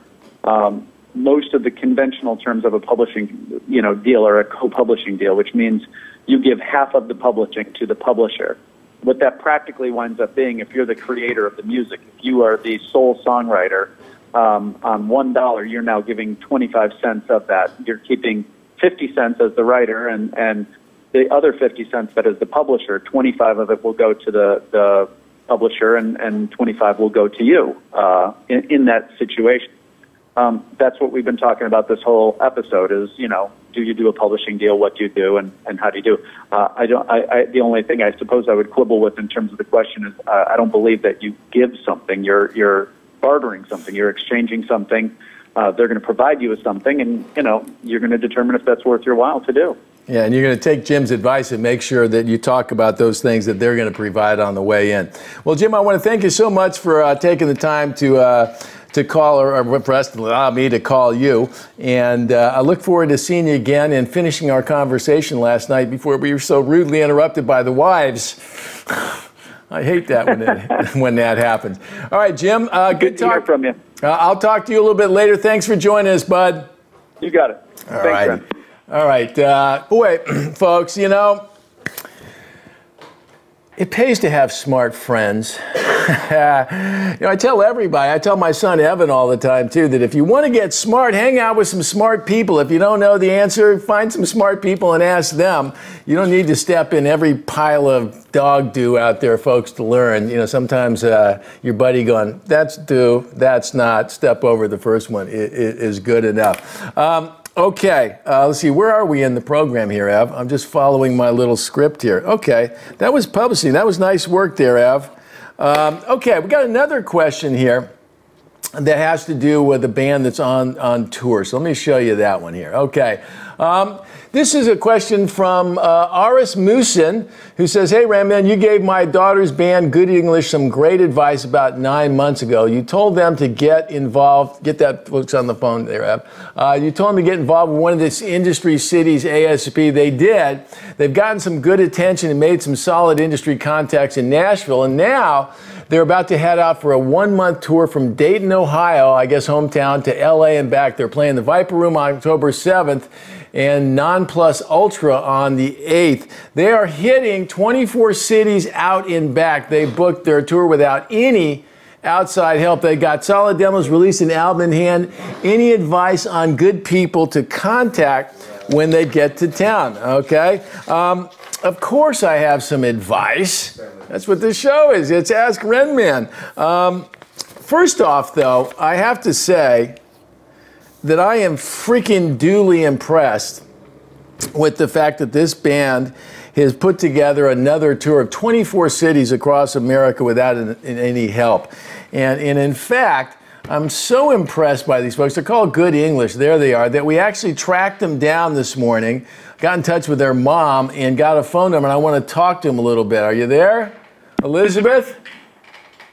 Most of the conventional terms of a publishing, deal are a co-publishing deal, which means you give half of the publishing to the publisher. What that practically winds up being, if you're the creator of the music, if you are the sole songwriter, on $1, you're now giving 25 cents of that. You're keeping 50 cents as the writer, and the other 50 cents that is the publisher, 25 of it will go to the publisher, and 25 will go to you in that situation. That's what we've been talking about this whole episode is, do you do a publishing deal? What do you do? And how do you do? The only thing I suppose I would quibble with in terms of the question is I don't believe that you give something. You're bartering something. You're exchanging something. They're going to provide you with something, and, you're going to determine if that's worth your while to do. Yeah, and you're going to take Jim's advice and make sure that you talk about those things that they're going to provide on the way in. Well, Jim, I want to thank you so much for taking the time to call, or for us to allow me to call you. And I look forward to seeing you again and finishing our conversation last night before we were so rudely interrupted by the wives. I hate that when that happens. All right, Jim, good to hear from you. I'll talk to you a little bit later. Thanks for joining us, bud. You got it. All right. All right. Boy, folks, it pays to have smart friends. I tell everybody, I tell my son Evan all the time too, that if you want to get smart, hang out with some smart people. If you don't know the answer, find some smart people and ask them. You don't need to step in every pile of dog do out there, folks, to learn. Sometimes your buddy going, that's do, that's not, step over the first one is good enough. Okay, let's see, where are we in the program here, Ev? I'm just following my little script here. Okay, that was publishing. That was nice work there, Ev. Okay, we got another question here that has to do with a band that's on tour. So let me show you that one here. Okay. This is a question from Aris Musin, who says, hey, Renman, you gave my daughter's band, Good English, some great advice about 9 months ago. You told them to get involved. Get that folks on the phone there, Ab. You told them to get involved with one of this industry cities, ASP. They did. They've gotten some good attention and made some solid industry contacts in Nashville. And now they're about to head out for a 1-month tour from Dayton, Ohio, I guess hometown, to LA and back. They're playing the Viper Room on October 7th. And Non Plus Ultra on the 8th. They are hitting 24 cities out and back. They booked their tour without any outside help. They got solid demos, released an album in hand. Any advice on good people to contact when they get to town, okay? Of course I have some advice. That's what this show is. It's Ask Renman. First off, though, I have to say that I am freaking duly impressed with the fact that this band has put together another tour of 24 cities across America without any help. And in fact, I'm so impressed by these folks. They're called Good English. There they are. That we actually tracked them down this morning, got in touch with their mom, and got a phone number. And I want to talk to them a little bit. Are you there, Elizabeth?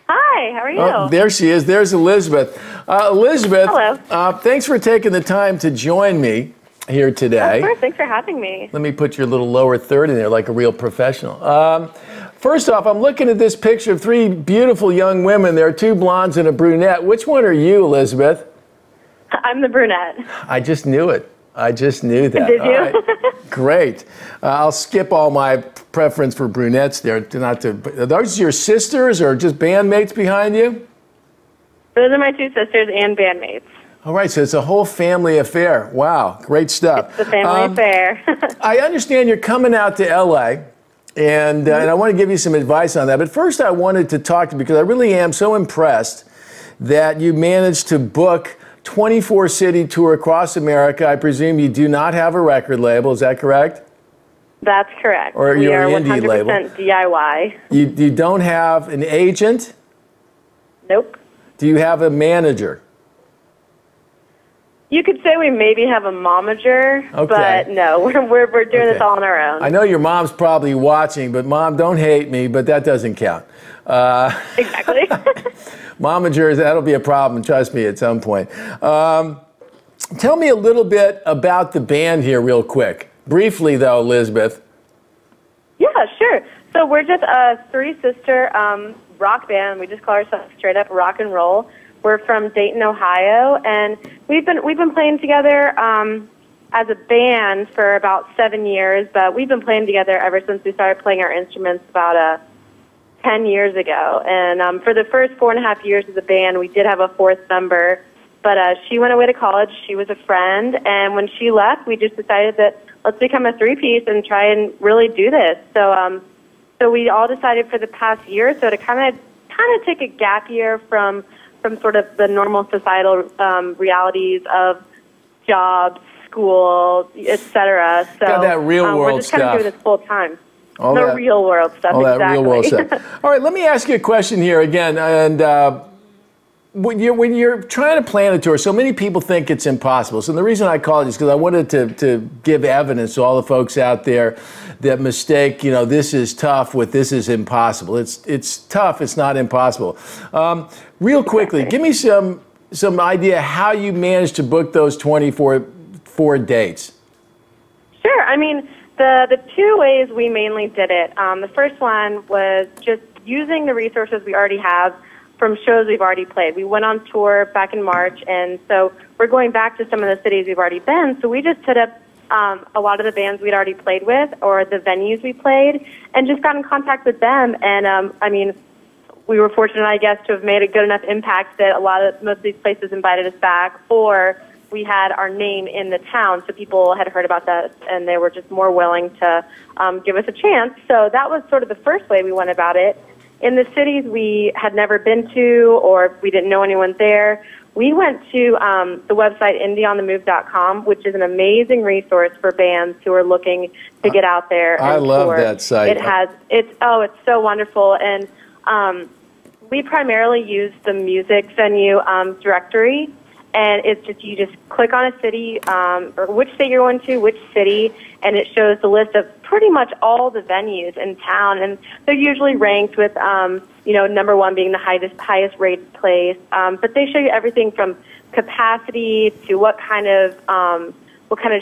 Hi, how are you? Oh, there she is. There's Elizabeth. Elizabeth, hello. Thanks for taking the time to join me here today. Of course, thanks for having me. Let me put your little lower third in there like a real professional. First off, I'm looking at this picture of three beautiful young women. There are two blondes and a brunette. Which one are you, Elizabeth? I'm the brunette. I just knew it. I just knew that. Did you? All right. Great. I'll skip all my preference for brunettes there. Are those your sisters or just bandmates behind you? Those are my two sisters and bandmates. All right, so it's a whole family affair. Wow, great stuff. It's a family affair. I understand you're coming out to L.A., and I want to give you some advice on that. But first I wanted to talk to you because I really am so impressed that you managed to book 24-city tour across America. I presume you do not have a record label. Is that correct? That's correct. Or we you're are an indie 100% label. DIY. You don't have an agent? Nope. Do you have a manager? You could say we maybe have a momager, Okay. but no, we're doing this all on our own. I know your mom's probably watching, but Mom, don't hate me, but that doesn't count. Exactly. Momagers, that'll be a problem, trust me, at some point. Tell me a little bit about the band here real quick. Briefly, though, Elizabeth. Yeah, sure. So we're just a three-sister rock band. We just call ourselves straight up rock and roll. We're from Dayton, Ohio, and we've been playing together as a band for about 7 years, but we've been playing together ever since we started playing our instruments about 10 years ago. And for the first 4.5 years of the band, we did have a fourth member, but she went away to college. She was a friend, and when she left, we just decided that let's become a three-piece and try and really do this. So we all decided for the past year or so to kind of take a gap year from sort of the normal societal realities of jobs, school, etc. So Got that real world we're just kind of stuff. doing this full time. All the that- real world stuff. All exactly. that real world stuff. All right, let me ask you a question here again. And when you're trying to plan a tour, so many people think it's impossible. So the reason I called you is because I wanted to give evidence to all the folks out there that mistake, this is tough with this is impossible. It's tough, it's not impossible. Real quickly, give me some idea how you managed to book those 24 dates. Sure. I mean, the two ways we mainly did it. The first one was just using the resources we already have from shows we've already played. We went on tour back in March, and so we're going back to some of the cities we've already been. So we just hit up a lot of the bands we'd already played with or the venues we played and just got in contact with them. And, I mean, we were fortunate, I guess, to have made a good enough impact that most of these places invited us back, or we had our name in the town, so people had heard about that, and they were just more willing to give us a chance. So that was sort of the first way we went about it. In the cities we had never been to or we didn't know anyone there, we went to the website indieonthemove.com, which is an amazing resource for bands who are looking to get out there and I love tour. that site. It's so wonderful. And we primarily use the music venue directory. And it's just, you just click on a city, or which state you're going to, which city, and it shows the list of pretty much all the venues in town. And they're usually ranked with, number one being the highest rated place. But they show you everything from capacity to what kind of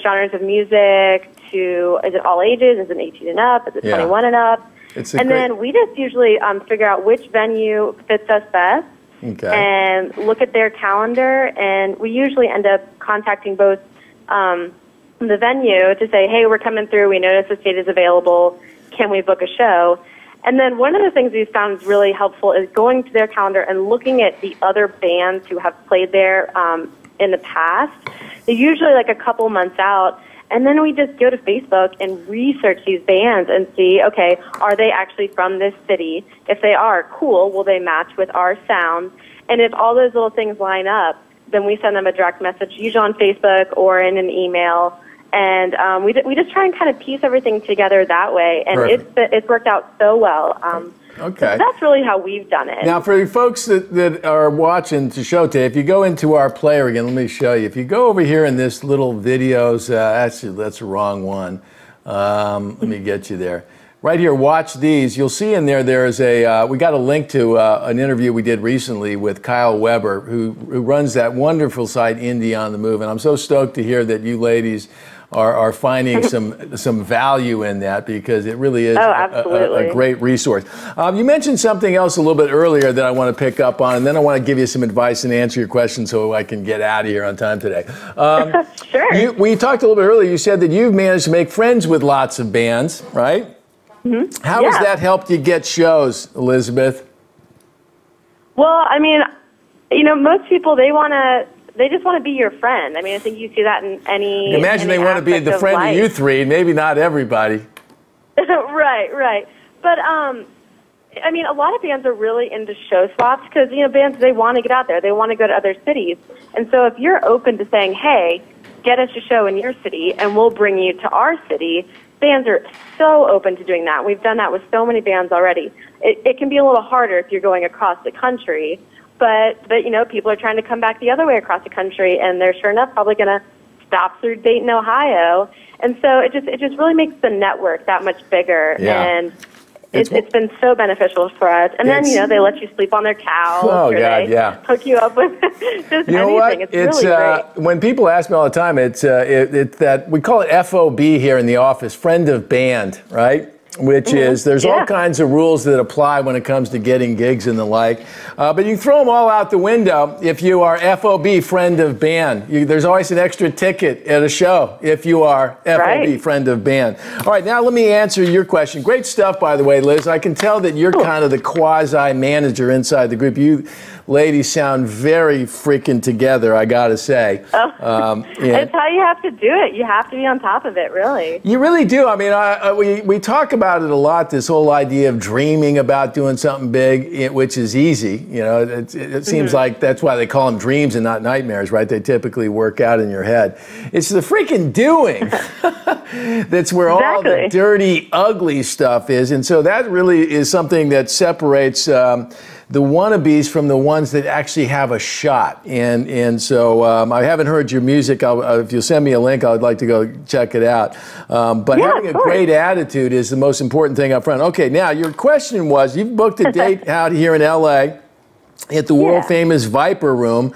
genres of music to, is it all ages? Is it 18 and up? Is it 21 and up? Then we just usually figure out which venue fits us best. Okay. And look at their calendar, and we usually end up contacting both the venue to say, hey, we're coming through, we notice the state is available, can we book a show? And then one of the things we've found is really helpful is going to their calendar and looking at the other bands who have played there in the past. They're usually like a couple months out, And then we just go to Facebook and research these bands and see, okay, are they actually from this city? If they are, cool, will they match with our sound? And if all those little things line up, then we send them a direct message, usually on Facebook or in an email. And we just try and kind of piece everything together that way. And it's worked out so well. Okay. So that's really how we've done it. Now, for you folks that are watching the show today, if you go into our player again, let me show you. If you go over here in this little videos, actually, that's the wrong one. Let me get you there. Right here, watch these. You'll see in there is we got a link to an interview we did recently with Kyle Weber, who runs that wonderful site, Indie on the Move. And I'm so stoked to hear that you ladies are finding some value in that, because it really is a great resource. You mentioned something else a little bit earlier that I want to pick up on, and then I want to give you some advice and answer your question so I can get out of here on time today. Sure. We talked a little bit earlier. You said that you've managed to make friends with lots of bands, right? Mm-hmm. How has that helped you get shows, Elizabeth? Well, I mean, most people, they just want to be your friend. I mean, I think you see that in any. Imagine they want to be the friend of you three. Maybe not everybody. Right. But I mean, a lot of bands are really into show swaps because bands, they want to get out there. They want to go to other cities, and so if you're open to saying, "Hey, get us a show in your city, and we'll bring you to our city," bands are so open to doing that. We've done that with so many bands already. It can be a little harder if you're going across the country. But people are trying to come back the other way across the country, and they're sure enough probably going to stop through Dayton, Ohio. And so it just really makes the network that much bigger. Yeah. And it's been so beneficial for us. And then, they let you sleep on their couch. Oh, God, they hook you up with just anything. What? It's really great. When people ask me all the time, it's that we call it FOB here in the office, friend of band, right? Which is, there's all kinds of rules that apply when it comes to getting gigs and the like. But you throw them all out the window if you are FOB, friend of band. There's always an extra ticket at a show if you are FOB, friend of band. All right, now let me answer your question. Great stuff, by the way, Liz. I can tell that you're kind of the quasi-manager inside the group. You ladies sound very freaking together, I gotta say. It's how you have to do it. You have to be on top of it, really. You really do. I mean, we talk about it a lot, this whole idea of dreaming about doing something big, which is easy. It seems like that's why they call them dreams and not nightmares, right? They typically work out in your head. It's the freaking doing that's where all the dirty, ugly stuff is. And so that really is something that separates the wannabes from the ones that actually have a shot. And so I haven't heard your music. If you'll send me a link, I'd like to go check it out. But having a great attitude is the most important thing up front. Okay, now your question was, you've booked a date out here in LA at the world famous Viper Room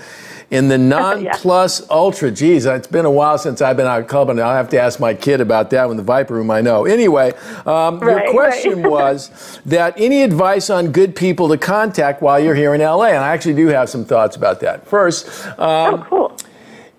in the Non-Plus Ultra. Geez, it's been a while since I've been out clubbing. I'll have to ask my kid about that one, the Viper Room, I know. Anyway, your question was that any advice on good people to contact while you're here in LA? And I actually do have some thoughts about that. First, cool.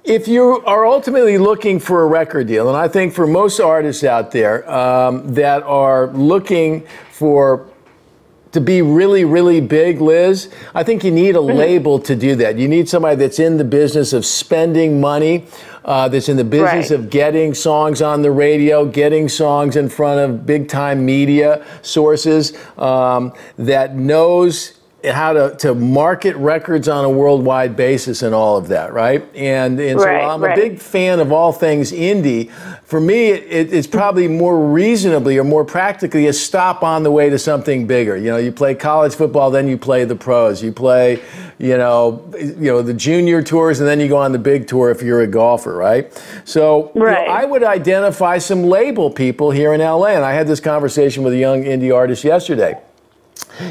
If you are ultimately looking for a record deal, and I think for most artists out there that are looking to be really, really big, Liz, I think you need a label to do that. You need somebody that's in the business of spending money, that's in the business of getting songs on the radio, getting songs in front of big-time media sources, that knows how to market records on a worldwide basis and all of that, right? And so I'm a big fan of all things indie. For me, it's probably more reasonably or more practically a stop on the way to something bigger. You play college football, then you play the pros. You play, the junior tours, and then you go on the big tour if you're a golfer, right? So I would identify some label people here in LA, and I had this conversation with a young indie artist yesterday.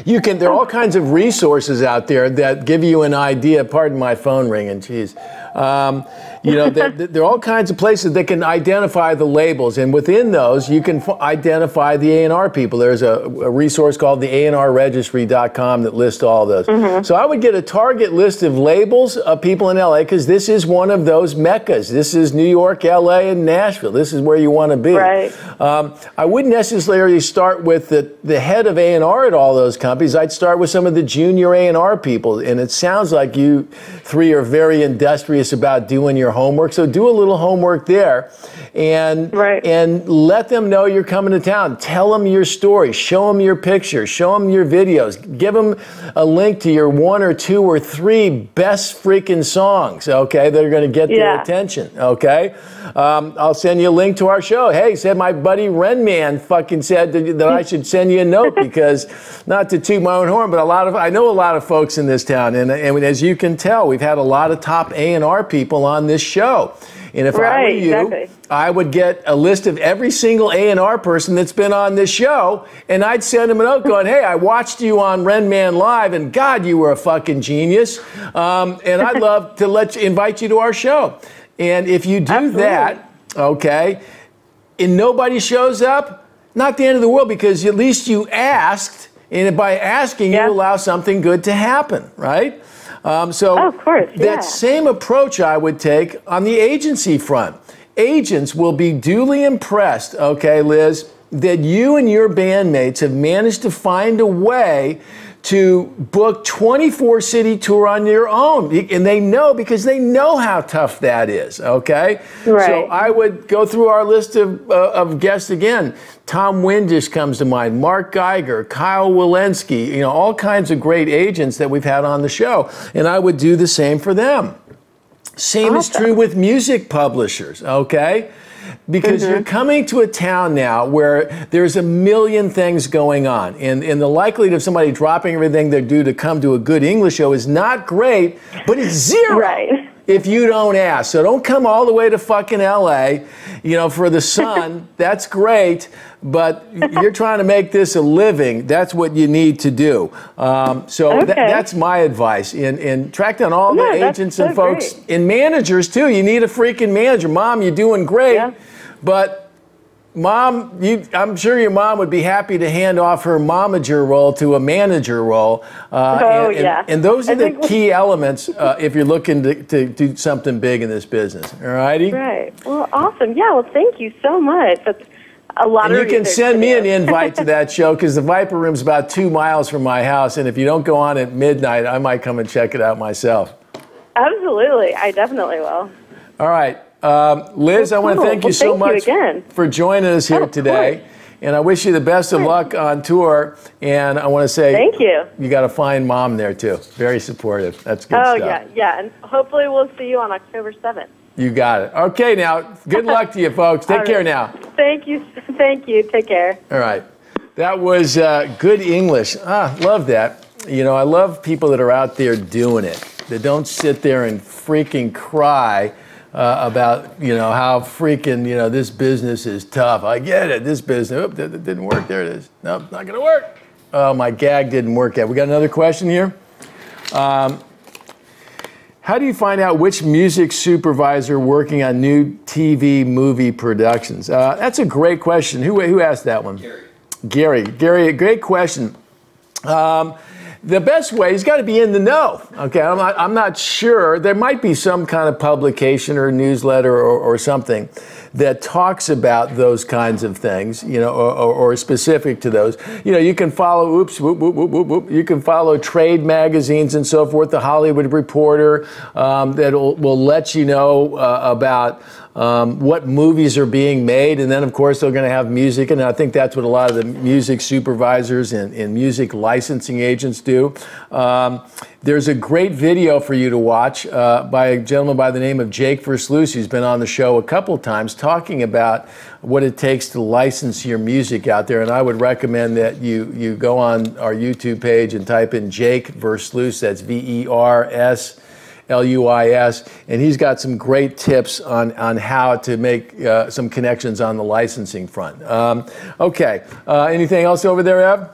There are all kinds of resources out there that give you an idea. Pardon my phone ringing, geez. There are all kinds of places that can identify the labels, and within those, you can identify the A&R people. There's a resource called the ANRregistry.com that lists all those. So I would get a target list of labels of people in LA, because this is one of those meccas. This is New York, LA, and Nashville. This is where you want to be. I wouldn't necessarily start with the head of A&R at all those companies. I'd start with some of the junior A&R people, and it sounds like you three are very industrious about doing your homework, so do a little homework there, and let them know you're coming to town. Tell them your story, show them your pictures, show them your videos, give them a link to your 1 or 2 or 3 best freaking songs, okay, that are going to get their attention, okay? I'll send you a link to our show. Hey, said my buddy Renman fucking said that I should send you a note because, not to toot my own horn, but I know a lot of folks in this town, and as you can tell, we've had a lot of top A&R people on this show. And if I were you, I would get a list of every single A&R person that's been on this show, and I'd send them a note going, hey, I watched you on Renman Live, and God, you were a fucking genius, and I'd love to invite you to our show. And if you do that, okay, and nobody shows up, not the end of the world, because at least you asked, and by asking, you allow something good to happen, right? Of course, that same approach I would take on the agency front. Agents will be duly impressed, okay, Liz, that you and your bandmates have managed to find a way to book 24-city tour on your own. And they know, because they know how tough that is, okay? Right. So I would go through our list of guests again. Tom Windish comes to mind, Marc Geiger, Kyle Wilensky, you know, all kinds of great agents that we've had on the show. And I would do the same for them. Same is true with music publishers, okay? Because you're coming to a town now where there's a million things going on. And the likelihood of somebody dropping everything they do to come to a good English show is not great, but it's zero if you don't ask. So don't come all the way to fucking LA, you know, for the sun. That's great, but you're trying to make this a living. That's what you need to do. That's my advice. And track down all the agents and folks and managers too. You need a freaking manager. Mom, you're doing great, but Mom, I'm sure your mom would be happy to hand off her momager role to a manager role. And those are the key elements if you're looking to do something big in this business. All righty? Right. Well, awesome. Yeah, well, thank you so much. That's a lot of research. And you can send me an invite to that show, because the Viper Room's about 2 miles from my house, and if you don't go on at midnight, I might come and check it out myself. Absolutely. I definitely will. All right. Liz, I want to thank you so much for joining us here today. And I wish you the best of luck on tour. And I want to say thank you. You got a fine mom there, too. Very supportive. That's good stuff. Oh, yeah. And hopefully we'll see you on October 7th. You got it. Okay, now, good luck to you, folks. Take care now. Thank you. Thank you. Take care. All right. That was good English. Love that. You know, I love people that are out there doing it, that don't sit there and freaking cry about, you know, how freaking, you know, this business is tough. I get it. This business, that didn't work. There it is. Nope, not going to work. Oh, my gag didn't work yet. We got another question here. How do you find out which music supervisor working on new TV movie productions? That's a great question. Who asked that one? Gary, great question. The best way, he's got to be in the know. Okay, I'm not sure. There might be some kind of publication or newsletter or something that talks about those kinds of things, you know, or specific to those. You know, you can follow, you can follow trade magazines and so forth, the Hollywood Reporter, that will let you know about what movies are being made, and then of course they're going to have music, and I think that's what a lot of the music supervisors and music licensing agents do. There's a great video for you to watch by a gentleman by the name of Jake Versluis, who's been on the show a couple times, talking about what it takes to license your music out there, and I would recommend that you go on our YouTube page and type in Jake Versluis, that's VERSLUIS, and he's got some great tips on how to make some connections on the licensing front. Okay, anything else over there, Ev?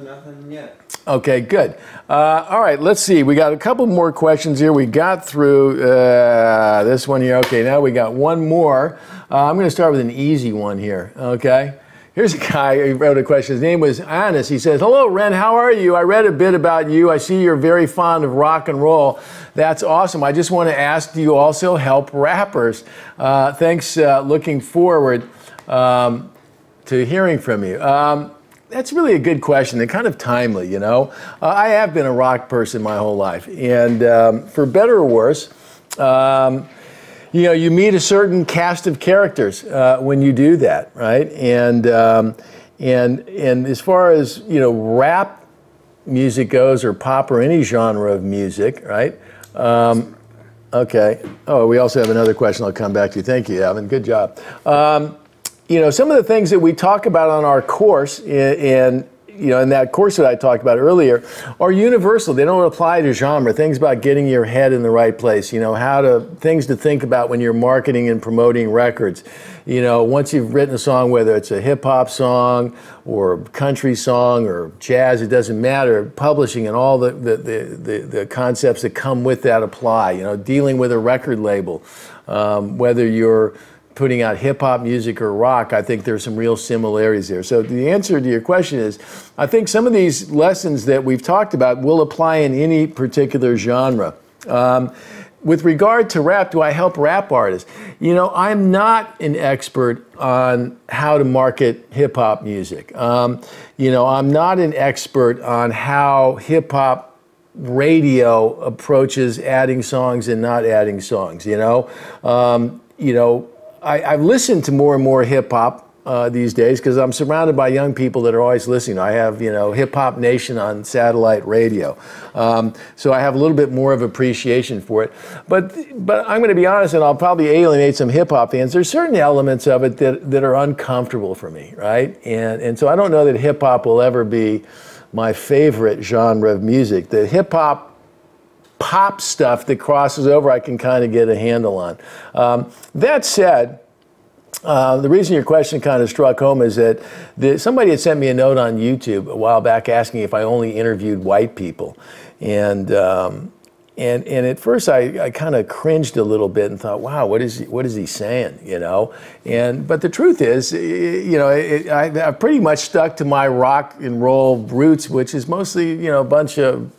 Nothing yet. Okay, good. All right, let's see. We got a couple more questions here. We got through this one here. Okay, now we got one more. I'm going to start with an easy one here, okay? Here's a guy who wrote a question. His name was Anis. He says, hello, Ren, how are you? I read a bit about you. I see you're very fond of rock and roll. That's awesome. I just want to ask, do you also help rappers? Thanks. Looking forward to hearing from you. That's really a good question and kind of timely, you know. I have been a rock person my whole life, and for better or worse, you know, you meet a certain cast of characters when you do that, right? And as far as, you know, rap music goes, or pop, or any genre of music, right? Okay. Oh, we also have another question I'll come back to. Thank you, Evan. Good job. You know, some of the things that we talk about on our course, and you know, in that course that I talked about earlier, are universal. They don't apply to genre. Things about getting your head in the right place. You know, things to think about when you're marketing and promoting records. You know, once you've written a song, whether it's a hip hop song or a country song or jazz, it doesn't matter. Publishing and all the concepts that come with that apply. You know, dealing with a record label, whether you're putting out hip-hop music or rock, I think there's some real similarities there. So the answer to your question is, I think some of these lessons that we've talked about will apply in any particular genre. With regard to rap, do I help rap artists? You know, I'm not an expert on how to market hip-hop music. You know, I'm not an expert on how hip-hop radio approaches adding songs and not adding songs, you know? I've listened to more and more hip-hop these days because I'm surrounded by young people that are always listening. I have, you know, Hip Hop Nation on satellite radio. So I have a little bit more of appreciation for it. But I'm going to be honest, and I'll probably alienate some hip-hop fans. There's certain elements of it that are uncomfortable for me, right? And so I don't know that hip-hop will ever be my favorite genre of music. The hip-hop pop stuff that crosses over, I can kind of get a handle on. That said, the reason your question kind of struck home is that somebody had sent me a note on YouTube a while back asking if I only interviewed white people. And at first I kind of cringed a little bit and thought, wow, what is he saying, you know? But the truth is, you know, I've pretty much stuck to my rock and roll roots, which is mostly, you know, a bunch of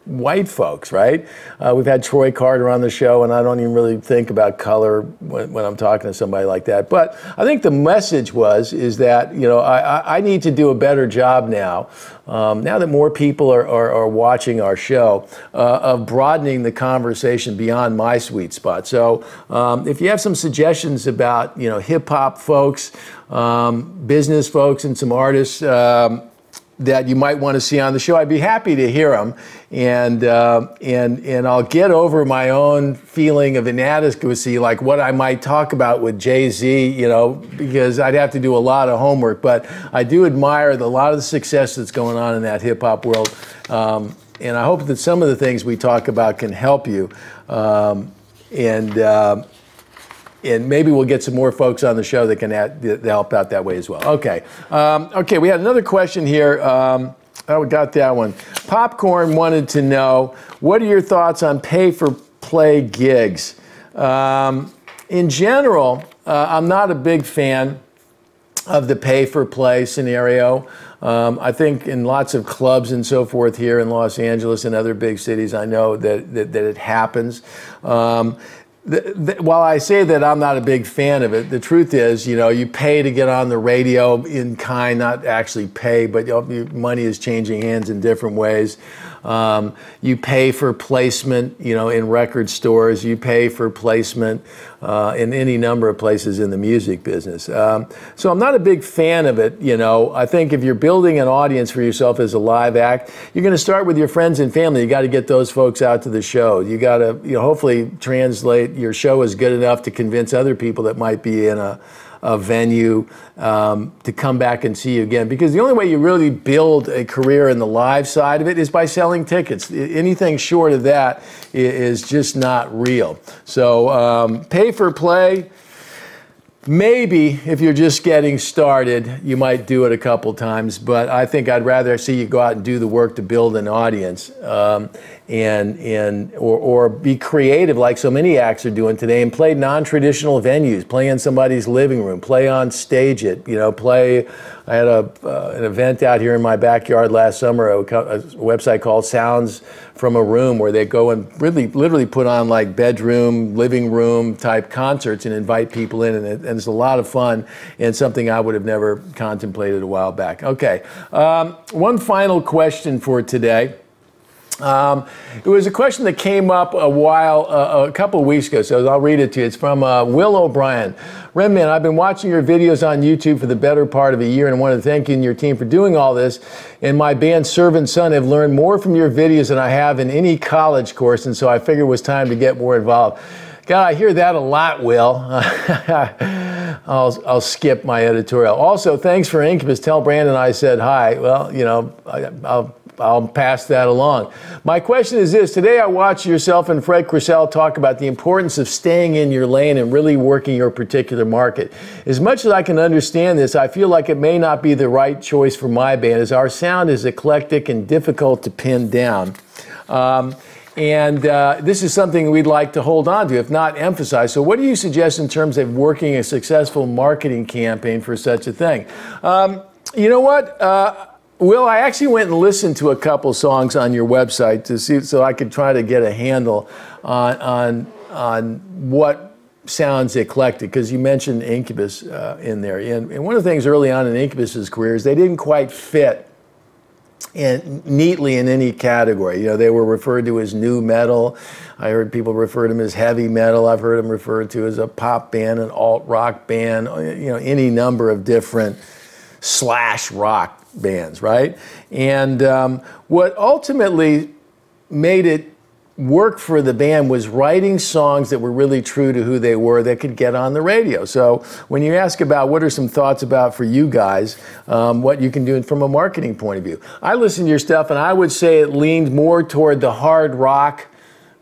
white folks, right? We've had Troy Carter on the show, and I don't even really think about color when I'm talking to somebody like that. But I think the message is that, you know, I need to do a better job now, now that more people are watching our show, of broadening the conversation beyond my sweet spot. So if you have some suggestions about, you know, hip-hop folks, business folks, and some artists that you might want to see on the show, I'd be happy to hear them, and I'll get over my own feeling of inadequacy, like what I might talk about with Jay-Z, you know, because I'd have to do a lot of homework. But I do admire a lot of the success that's going on in that hip hop world, and I hope that some of the things we talk about can help you, and maybe we'll get some more folks on the show that can help out that way as well. Okay. Okay, we had another question here. Oh, we got that one. Popcorn wanted to know, what are your thoughts on pay-for-play gigs? In general, I'm not a big fan of the pay-for-play scenario. I think in lots of clubs and so forth here in Los Angeles and other big cities, I know that it happens. While I say that I'm not a big fan of it, the truth is, you know, you pay to get on the radio in kind, not actually pay, but your money is changing hands in different ways. You pay for placement, you know, in record stores. You pay for placement in any number of places in the music business. So I'm not a big fan of it, you know. I think if you're building an audience for yourself as a live act, you're going to start with your friends and family. You got to get those folks out to the show. You got to, you know, hopefully translate your show is good enough to convince other people that might be in a venue to come back and see you again. Because the only way you really build a career in the live side of it is by selling tickets. Anything short of that is just not real. So pay for play, maybe if you're just getting started, you might do it a couple times, but I think I'd rather see you go out and do the work to build an audience. or be creative like so many acts are doing today and play non-traditional venues, play in somebody's living room, play on stage it, play. I had an event out here in my backyard last summer, a website called Sounds from a Room, where they go and literally put on like bedroom, living room type concerts and invite people in, and it's a lot of fun and something I would have never contemplated a while back. Okay, one final question for today. It was a question that came up a couple of weeks ago, so I'll read it to you. It's from Will O'Brien. Renman, I've been watching your videos on YouTube for the better part of a year, and I want to thank you and your team for doing all this. And my band Servant Son have learned more from your videos than I have in any college course, and so I figured it was time to get more involved. God, I hear that a lot, Will. I'll skip my editorial. Also, thanks for Incubus. Tell Brandon I said hi. Well, I'll pass that along. My question is this. Today I watched yourself and Fred Crissell talk about the importance of staying in your lane and really working your particular market. As much as I can understand this, I feel like it may not be the right choice for my band, as our sound is eclectic and difficult to pin down. This is something we'd like to hold on to, if not emphasize. So what do you suggest in terms of working a successful marketing campaign for such a thing? You know what? Will, I actually went and listened to a couple songs on your website to see, so I could try to get a handle on what sounds eclectic, because you mentioned Incubus in there. And one of the things early on in Incubus's career is they didn't quite fit neatly in any category. They were referred to as new metal. I heard people refer to them as heavy metal. I've heard them referred to as a pop band, an alt rock band, any number of different slash rock bands, right? And what ultimately made it work for the band was writing songs that were really true to who they were, that could get on the radio. So when you ask about what are some thoughts about for you guys, what you can do from a marketing point of view, I listened to your stuff and I would say it leaned more toward the hard rock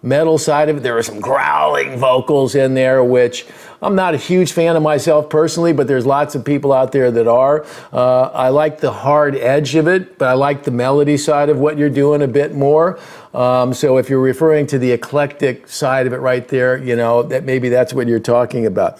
metal side of it. There were some growling vocals in there, which I'm not a huge fan of myself personally, but there's lots of people out there that are. I like the hard edge of it, but I like the melody side of what you're doing a bit more. So if you're referring to the eclectic side of it right there, that maybe that's what you're talking about.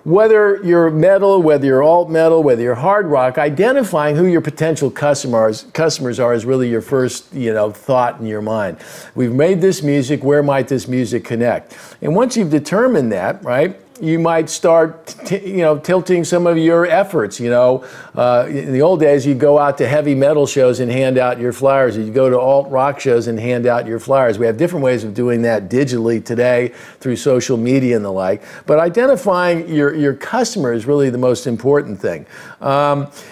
Whether you're metal, whether you're alt metal, whether you're hard rock, identifying who your potential customers are is really your first, thought in your mind. We've made this music, where might this music connect? And once you've determined that, right, you might start, tilting some of your efforts. In the old days, you'd go out to heavy metal shows and hand out your flyers. You'd go to alt rock shows and hand out your flyers. We have different ways of doing that digitally today through social media and the like. But identifying your customer is really the most important thing.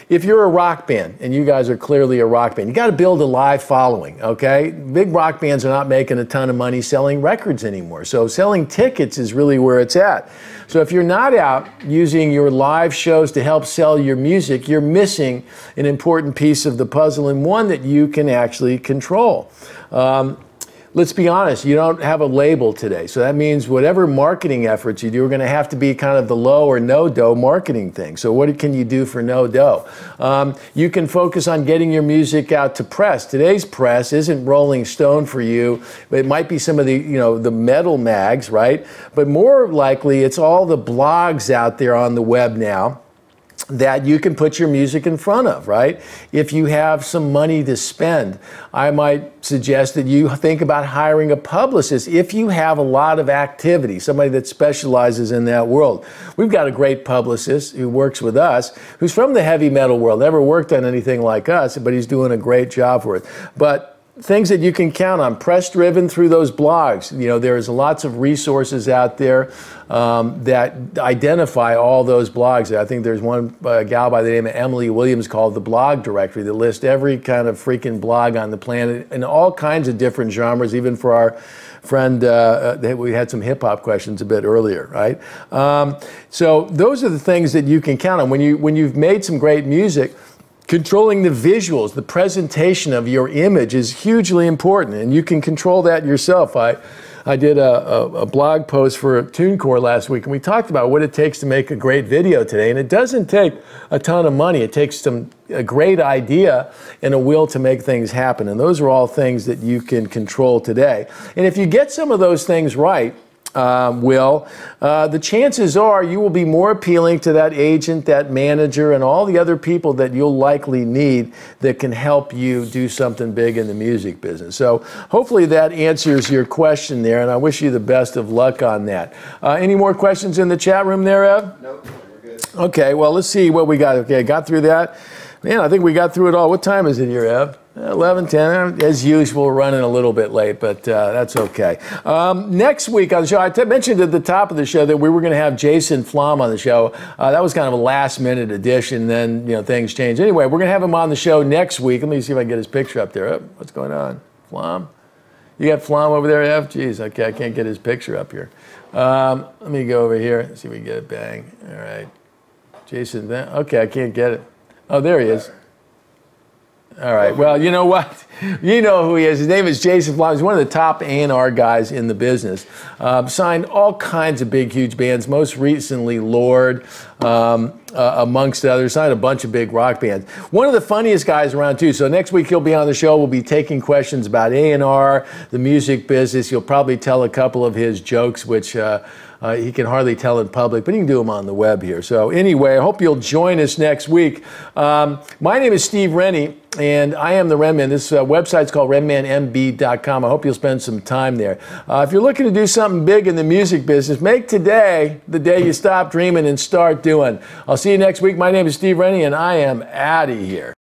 If you're a rock band, and you guys are clearly a rock band, you got to build a live following, okay? Big rock bands are not making a ton of money selling records anymore. So selling tickets is really where it's at. So if you're not out using your live shows to help sell your music, you're missing an important piece of the puzzle, and one that you can actually control. Let's be honest, you don't have a label today. So that means whatever marketing efforts you do are going to have to be kind of the low or no dough marketing thing. So what can you do for no dough? You can focus on getting your music out to press. Today's press isn't Rolling Stone for you, but it might be some of the, the metal mags, right? But more likely it's all the blogs out there on the web now that you can put your music in front of, right? If you have some money to spend, I might suggest that you think about hiring a publicist if you have a lot of activity, somebody that specializes in that world. We've got a great publicist who works with us, who's from the heavy metal world, never worked on anything like us, but he's doing a great job for it. But things that you can count on, press driven through those blogs. There's lots of resources out there that identify all those blogs. I think there's one gal by the name of Emily Williams called the Blog Directory that lists every kind of freaking blog on the planet in all kinds of different genres, even for our friend, we had some hip-hop questions a bit earlier, right? So those are the things that you can count on. When you've made some great music, controlling the visuals, the presentation of your image is hugely important, and you can control that yourself. I did a blog post for TuneCore last week, and we talked about what it takes to make a great video today. And it doesn't take a ton of money. It takes a great idea and a will to make things happen. And those are all things that you can control today. And if you get some of those things right, the chances are you will be more appealing to that agent, that manager, and all the other people that you'll likely need that can help you do something big in the music business. So hopefully that answers your question there, and I wish you the best of luck on that. Any more questions in the chat room there, Ev? Nope, we're good. Okay, well, let's see what we got. Okay, got through that. Man, I think we got through it all. What time is it here, Ev? 11:10, as usual, running a little bit late, but that's okay. Next week on the show, I mentioned at the top of the show that we were going to have Jason Flom on the show. That was kind of a last-minute addition, then things changed. Anyway, we're going to have him on the show next week. Let me see if I can get his picture up there. Oh, what's going on? Flom? You got Flom over there, Ev? Jeez, okay, I can't get his picture up here. Let me go over here, see if we can get it. Bang. All right. Jason, okay, I can't get it. Oh, there he is. All right. Well, you know what? You know who he is. His name is Jason Flom. He's one of the top A&R guys in the business. Signed all kinds of big, huge bands. Most recently, Lord, amongst others. Signed a bunch of big rock bands. One of the funniest guys around, too. So next week, he'll be on the show. We'll be taking questions about A&R, the music business. He'll probably tell a couple of his jokes, which he can hardly tell in public, but he can do them on the web here. So anyway, I hope you'll join us next week. My name is Steve Rennie, and I am the Renman. This website's called RenmanMB.com. I hope you'll spend some time there. If you're looking to do something big in the music business, make today the day you stop dreaming and start doing. I'll see you next week. My name is Steve Rennie, and I am out of here.